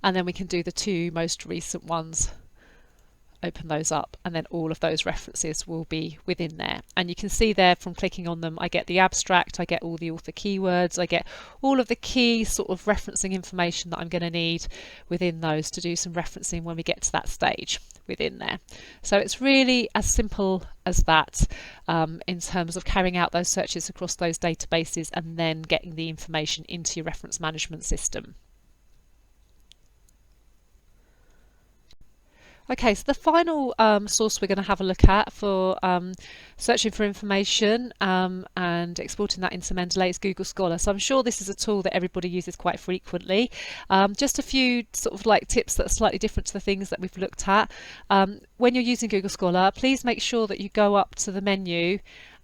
And then we can do the 2 most recent ones, open those up, and then all of those references will be within there. And you can see there from clicking on them, I get the abstract, I get all the author keywords, I get all of the key sort of referencing information that I'm going to need within those to do some referencing when we get to that stage within there. So it's really as simple as that in terms of carrying out those searches across those databases and then getting the information into your reference management system. Okay, so the final source we're going to have a look at for searching for information and exporting that into Mendeley is Google Scholar. So I'm sure this is a tool that everybody uses quite frequently. Just a few sort of like tips that are slightly different to the things that we've looked at. When you're using Google Scholar, please make sure that you go up to the menu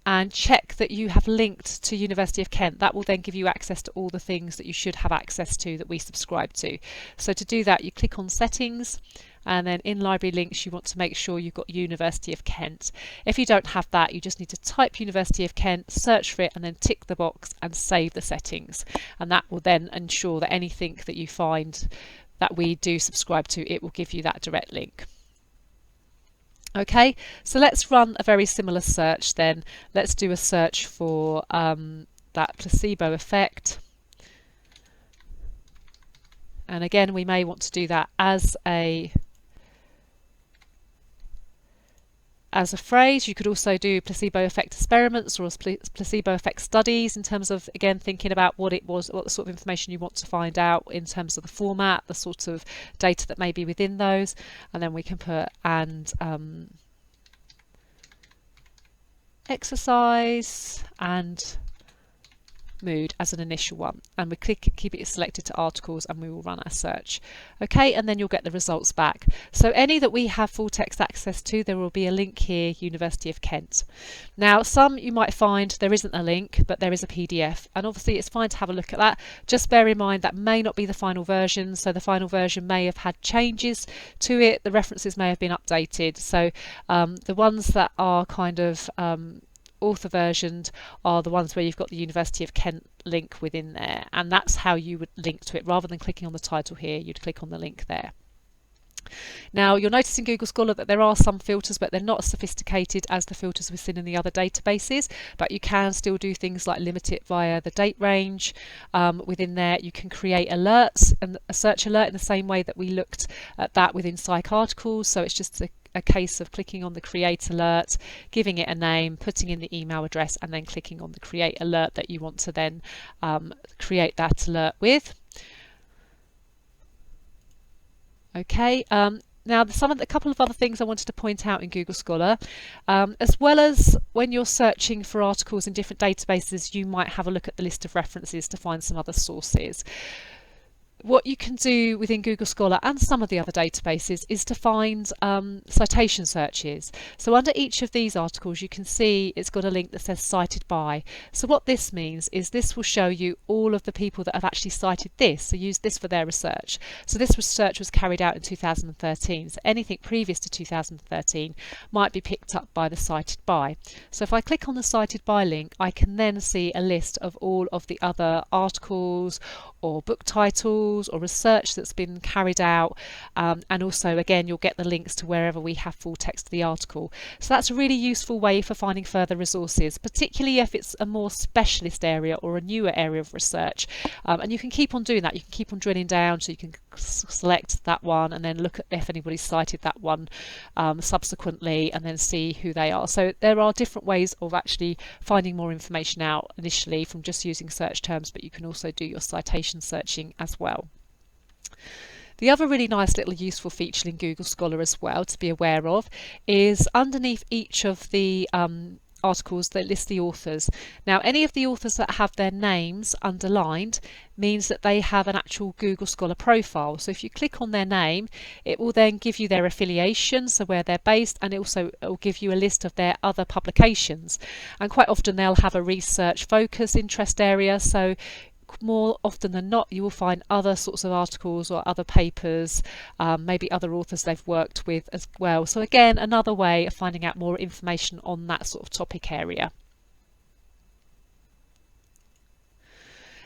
and check that you have linked to University of Kent. That will then give you access to all the things that you should have access to that we subscribe to. So to do that, you click on Settings, and then in Library Links you want to make sure you've got University of Kent. If you don't have that, you just need to type University of Kent, search for it, and then tick the box and save the settings. And that will then ensure that anything that you find that we do subscribe to, it will give you that direct link. Okay, so let's run a very similar search then. Let's do a search for that placebo effect. And again, we may want to do that as a phrase. You could also do placebo effect experiments or placebo effect studies in terms of, again, thinking about what the sort of information you want to find out in terms of the format, the sort of data that may be within those. And then we can put exercise and mood as an initial one, and we keep it selected to articles, and we will run our search. Okay, and then you'll get the results back. So any that we have full text access to, there will be a link here, University of Kent. Now some you might find there isn't a link, but there is a PDF, and obviously it's fine to have a look at that. Just bear in mind that may not be the final version, so the final version may have had changes to it, the references may have been updated. So the ones that are kind of author versioned are the ones where you've got the University of Kent link within there, and that's how you would link to it. Rather than clicking on the title here, you'd click on the link there. Now you'll notice in Google Scholar that there are some filters, but they're not as sophisticated as the filters we've seen in the other databases, but you can still do things like limit it via the date range. Within there you can create alerts, and a search alert in the same way that we looked at that within psych articles. So it's just a case of clicking on the create alert, giving it a name, putting in the email address, and then clicking on the create alert that you want to then create that alert with. Okay, now a couple of other things I wanted to point out in Google Scholar, as well as when you're searching for articles in different databases, you might have a look at the list of references to find some other sources. What you can do within Google Scholar and some of the other databases is to find citation searches. So under each of these articles you can see it's got a link that says cited by. So what this means is this will show you all of the people that have actually cited this, so use this for their research. So this research was carried out in 2013, so anything previous to 2013 might be picked up by the cited by. So if I click on the cited by link, I can then see a list of all of the other articles or book titles or research that's been carried out, and also again you'll get the links to wherever we have full text of the article. So that's a really useful way for finding further resources, particularly if it's a more specialist area or a newer area of research, and you can keep on doing that. You can keep on drilling down, so you can select that one and then look at if anybody's cited that one subsequently, and then see who they are. So there are different ways of actually finding more information out initially from just using search terms, but you can also do your citation searching as well. The other really nice little useful feature in Google Scholar as well to be aware of is underneath each of the articles that list the authors. Now any of the authors that have their names underlined means that they have an actual Google Scholar profile. So if you click on their name, it will then give you their affiliation, so where they're based, and it will give you a list of their other publications. And quite often they'll have a research focus interest area, so more often than not you will find other sorts of articles or other papers, maybe other authors they've worked with as well. So again, another way of finding out more information on that sort of topic area.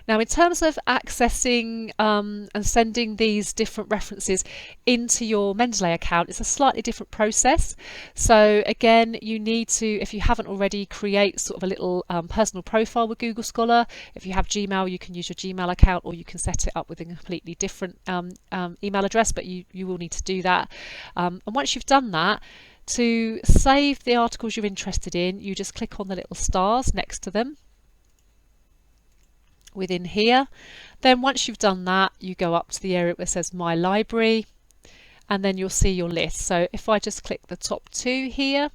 Now, in terms of accessing and sending these different references into your Mendeley account, it's a slightly different process. So again, you need to, if you haven't already, create sort of a little personal profile with Google Scholar. If you have Gmail, you can use your Gmail account, or you can set it up with a completely different email address, but you will need to do that. And once you've done that, to save the articles you're interested in, you just click on the little stars next to them within here. Then once you've done that, you go up to the area where it says My Library, and then you'll see your list. So if I just click the top two here,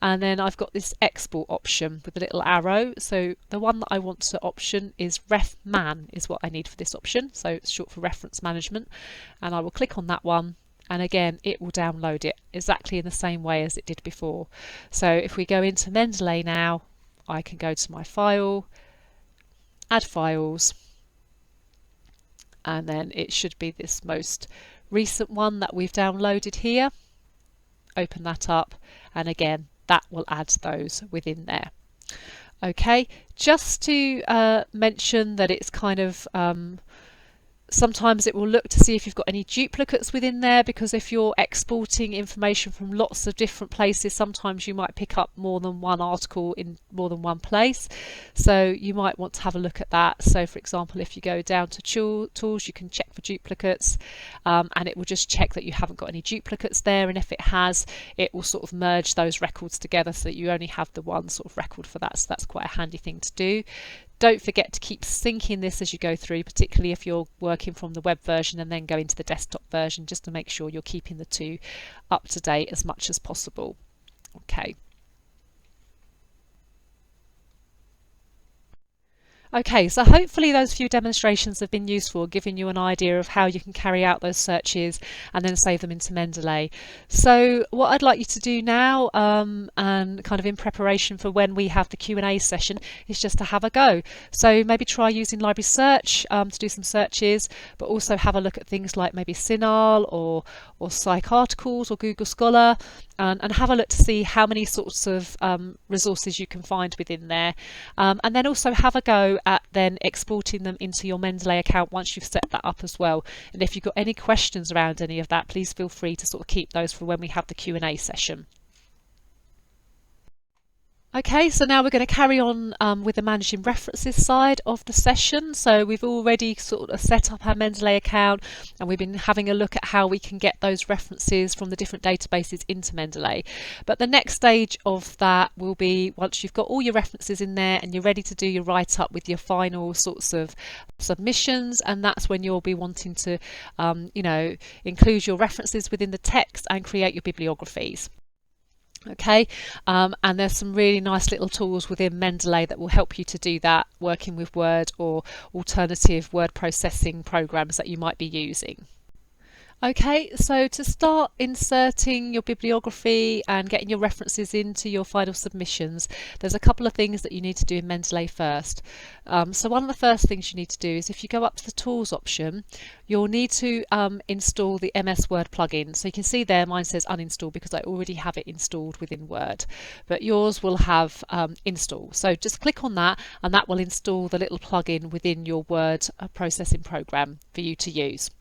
and then I've got this export option with a little arrow. So the one that I want to option is RefMan is what I need for this option. So it's short for reference management, and I will click on that one. And again, it will download it exactly in the same way as it did before. So if we go into Mendeley now, I can go to my file, add files, and then it should be this most recent one that we've downloaded here. Open that up, and again, that will add those within there. Okay, just to mention that it's kind of sometimes it will look to see if you've got any duplicates within there, because if you're exporting information from lots of different places, sometimes you might pick up more than one article in more than one place. So you might want to have a look at that. So for example, if you go down to tools, you can check for duplicates, and it will just check that you haven't got any duplicates there. And if it has, it will sort of merge those records together so that you only have the one sort of record for that. So that's quite a handy thing to do. Don't forget to keep syncing this as you go through, particularly if you're working from the web version and then go into the desktop version, just to make sure you're keeping the two up to date as much as possible. Okay. Okay, so hopefully those few demonstrations have been useful, giving you an idea of how you can carry out those searches and then save them into Mendeley. So what I'd like you to do now, and kind of in preparation for when we have the Q&A session, is just to have a go. So maybe try using Library Search to do some searches, but also have a look at things like maybe Cinah or psyc articles or Google Scholar, and have a look to see how many sorts of resources you can find within there, and then also have a go at then exporting them into your Mendeley account once you've set that up as well. And if you've got any questions around any of that, please feel free to sort of keep those for when we have the Q&A session. Okay, so now we're going to carry on with the managing references side of the session. So we've already sort of set up our Mendeley account, and we've been having a look at how we can get those references from the different databases into Mendeley. But the next stage of that will be once you've got all your references in there and you're ready to do your write-up with your final sorts of submissions, and that's when you'll be wanting to you know, include your references within the text and create your bibliographies. Okay, and there's some really nice little tools within Mendeley that will help you to do that, working with Word or alternative word processing programs that you might be using. Okay, so to start inserting your bibliography and getting your references into your final submissions, there's a couple of things that you need to do in Mendeley first. So one of the first things you need to do is, if you go up to the Tools option, you'll need to install the MS Word plugin. So you can see there mine says uninstall because I already have it installed within Word, but yours will have install. So just click on that, and that will install the little plugin within your Word processing program for you to use.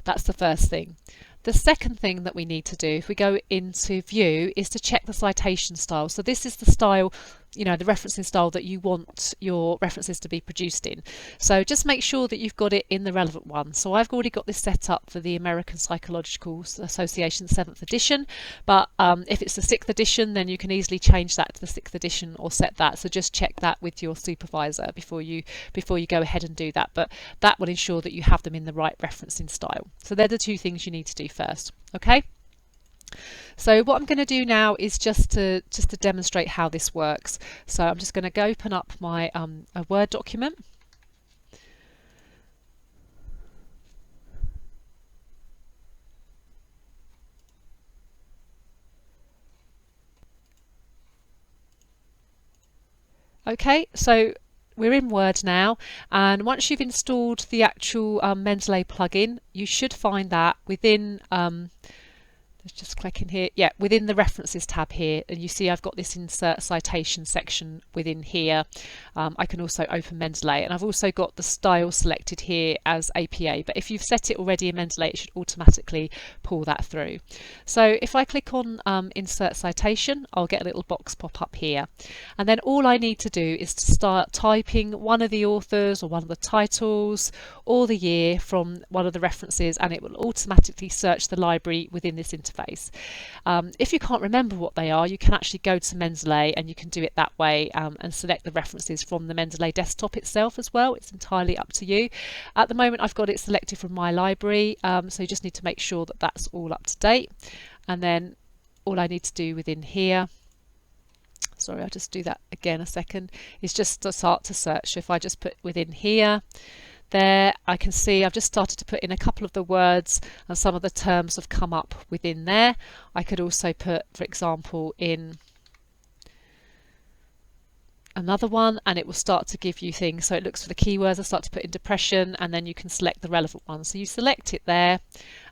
That's the first thing. The second thing that we need to do if we go into View is to check the citation style. So this is the style, you know, the referencing style that you want your references to be produced in. So just make sure that you've got it in the relevant one. So I've already got this set up for the American Psychological Association 7th edition, but if it's the 6th edition, then you can easily change that to the 6th edition or set that. So just check that with your supervisor before you go ahead and do that. But that will ensure that you have them in the right referencing style. So they're the two things you need to do first. Okay. So what I'm going to do now is just to demonstrate how this works. So I'm just going to go open up my a Word document. Okay, so we're in Word now, and once you've installed the actual Mendeley plugin, you should find that within Let's just click in here. Yeah, within the references tab here, and you see I've got this insert citation section within here. I can also open Mendeley, and I've also got the style selected here as APA, but if you've set it already in Mendeley, it should automatically pull that through. So if I click on insert citation, I'll get a little box pop up here, and then all I need to do is to start typing one of the authors or one of the titles or the year from one of the references, and it will automatically search the library within this interface. If you can't remember what they are, you can actually go to Mendeley and you can do it that way, and select the references from the Mendeley desktop itself as well. It's entirely up to you. At the moment I've got it selected from my library, so you just need to make sure that that's all up to date, and then all I need to do within here, sorry, I'll just do that again a second, is just to start to search. So if I just put within here, there I can see I've just started to put in a couple of the words, and some of the terms have come up within there. I could also put, for example, in another one, and it will start to give you things. So it looks for the keywords. I start to put in depression, and then you can select the relevant one. So you select it there,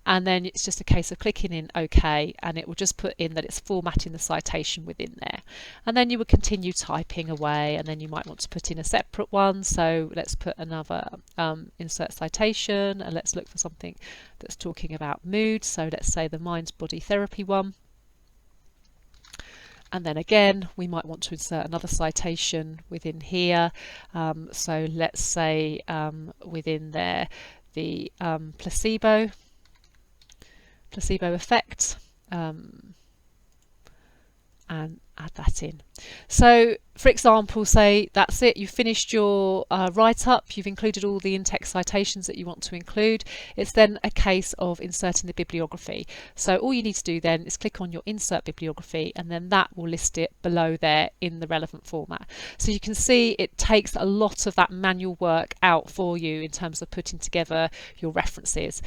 and then it's just a case of clicking in OK, and it will just put in that it's formatting the citation within there. And then you would continue typing away, and then you might want to put in a separate one. So let's put another insert citation, and let's look for something that's talking about mood. So let's say the mind body therapy one. And then again, we might want to insert another citation within here. So let's say within there, the placebo effect, and add that in. So for example, say that's it, you've finished your write-up, you've included all the in-text citations that you want to include. It's then a case of inserting the bibliography. So all you need to do then is click on your insert bibliography, and then that will list it below there in the relevant format. So you can see it takes a lot of that manual work out for you in terms of putting together your references.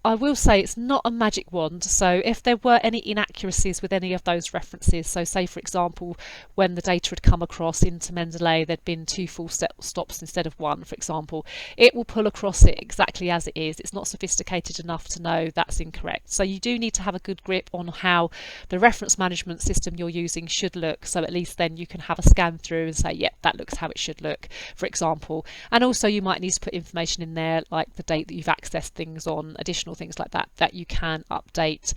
I will say it's not a magic wand, so if there were any inaccuracies with any of those references, so say for example when the data had come across into Mendeley there'd been 2 full stops instead of 1, for example, it will pull across it exactly as it is. It's not sophisticated enough to know that's incorrect. So you do need to have a good grip on how the reference management system you're using should look, so at least then you can have a scan through and say, yep, that looks how it should look, for example. And also you might need to put information in there like the date that you've accessed things on, additional things like that you can update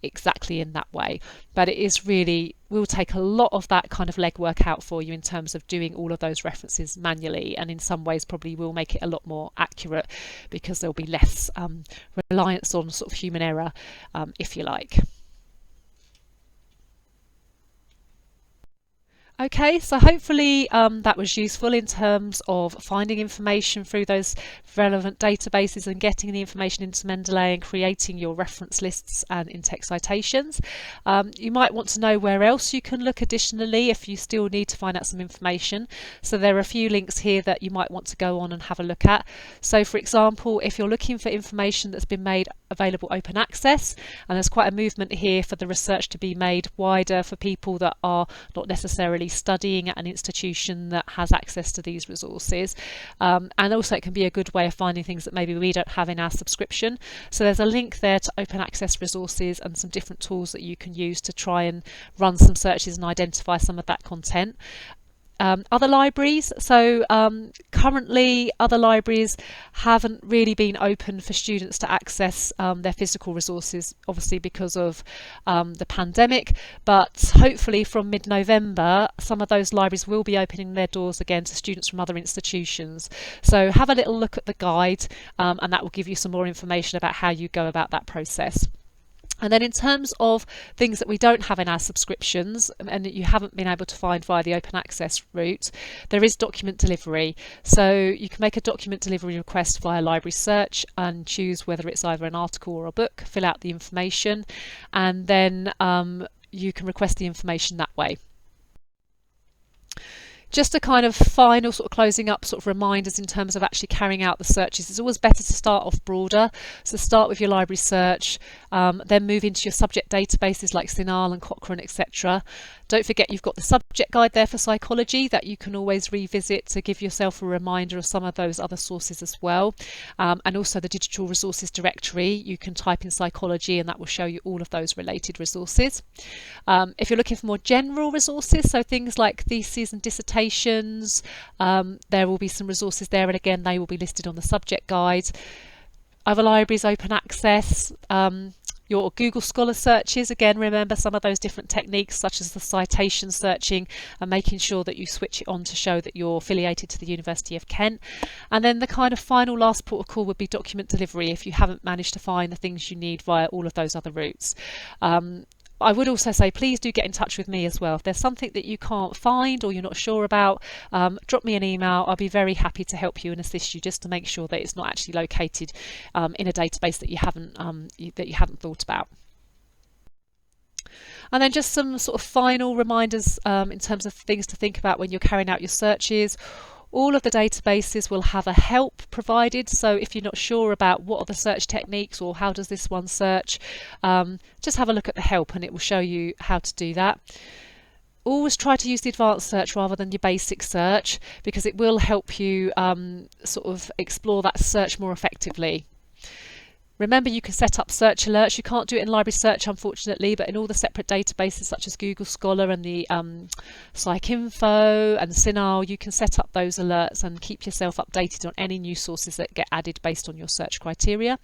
exactly in that way. But it is really will take a lot of that kind of legwork out for you in terms of doing all of those references manually, and in some ways probably will make it a lot more accurate because there'll be less reliance on sort of human error, if you like. Okay, so hopefully that was useful in terms of finding information through those relevant databases and getting the information into Mendeley and creating your reference lists and in-text citations. You might want to know where else you can look additionally if you still need to find out some information. So there are a few links here that you might want to go on and have a look at. So for example, if you're looking for information that's been made available open access, and there's quite a movement here for the research to be made wider for people that are not necessarily studying at an institution that has access to these resources, and also it can be a good way of finding things that maybe we don't have in our subscription. So there's a link there to open access resources and some different tools that you can use to try and run some searches and identify some of that content. Other libraries, so currently other libraries haven't really been open for students to access their physical resources, obviously because of the pandemic, but hopefully from mid-November some of those libraries will be opening their doors again to students from other institutions. So have a little look at the guide, and that will give you some more information about how you go about that process. And then in terms of things that we don't have in our subscriptions and that you haven't been able to find via the open access route, there is document delivery. So you can make a document delivery request via library search and choose whether it's either an article or a book, fill out the information, and then you can request the information that way. Just a kind of final sort of closing up sort of reminders in terms of actually carrying out the searches. It's always better to start off broader. So start with your library search, then move into your subject databases like Cinah and Cochrane, etc. Don't forget you've got the subject guide there for psychology that you can always revisit to give yourself a reminder of some of those other sources as well. And also the digital resources directory. You can type in psychology and that will show you all of those related resources. If you're looking for more general resources, so things like theses and dissertations, there will be some resources there, and again they will be listed on the subject guide. Other libraries, open access, your Google Scholar searches, again remember some of those different techniques such as the citation searching and making sure that you switch it on to show that you're affiliated to the University of Kent. And then the kind of final last port of call would be document delivery if you haven't managed to find the things you need via all of those other routes. I would also say please do get in touch with me as well. If there's something that you can't find or you're not sure about, drop me an email. I'll be very happy to help you and assist you just to make sure that it's not actually located in a database that you haven't thought about. And then just some sort of final reminders in terms of things to think about when you're carrying out your searches. All of the databases will have a help provided, so if you're not sure about what are the search techniques or how does this one search, just have a look at the help and it will show you how to do that. Always try to use the advanced search rather than your basic search because it will help you sort of explore that search more effectively. Remember, you can set up search alerts. You can't do it in library search, unfortunately, but in all the separate databases such as Google Scholar and the PsycInfo and Cinah, you can set up those alerts and keep yourself updated on any new sources that get added based on your search criteria.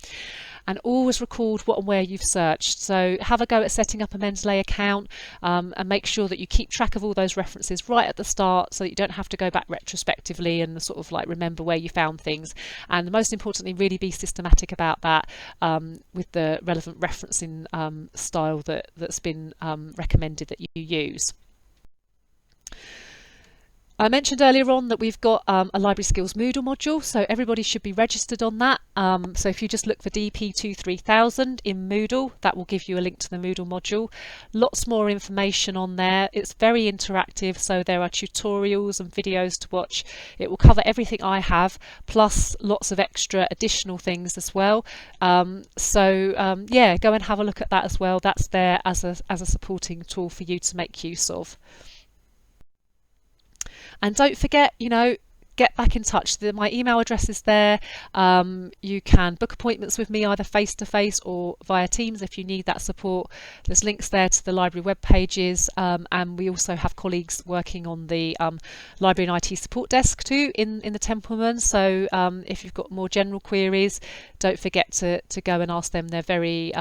And always record what and where you've searched. So have a go at setting up a Mendeley account and make sure that you keep track of all those references right at the start so that you don't have to go back retrospectively and sort of like remember where you found things. And most importantly, really be systematic about that with the relevant referencing style that's been recommended that you use. I mentioned earlier on that we've got a Library Skills Moodle module, so everybody should be registered on that. So if you just look for DP23000 in Moodle, that will give you a link to the Moodle module. Lots more information on there. It's very interactive, so there are tutorials and videos to watch. It will cover everything I have, plus lots of extra additional things as well. Yeah, go and have a look at that as well. That's there as a supporting tool for you to make use of. And don't forget, get back in touch. My email address is there. You can book appointments with me either face-to-face or via Teams if you need that support. There's links there to the library web pages, and we also have colleagues working on the library and IT support desk too in the Templeman. So if you've got more general queries, don't forget to go and ask them. They're very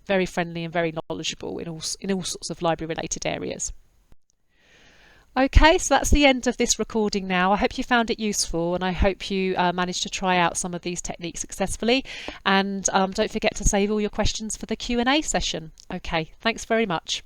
very friendly and very knowledgeable in all sorts of library related areas. Okay, so that's the end of this recording now. I hope you found it useful and I hope you managed to try out some of these techniques successfully. And don't forget to save all your questions for the Q&A session. Okay, thanks very much.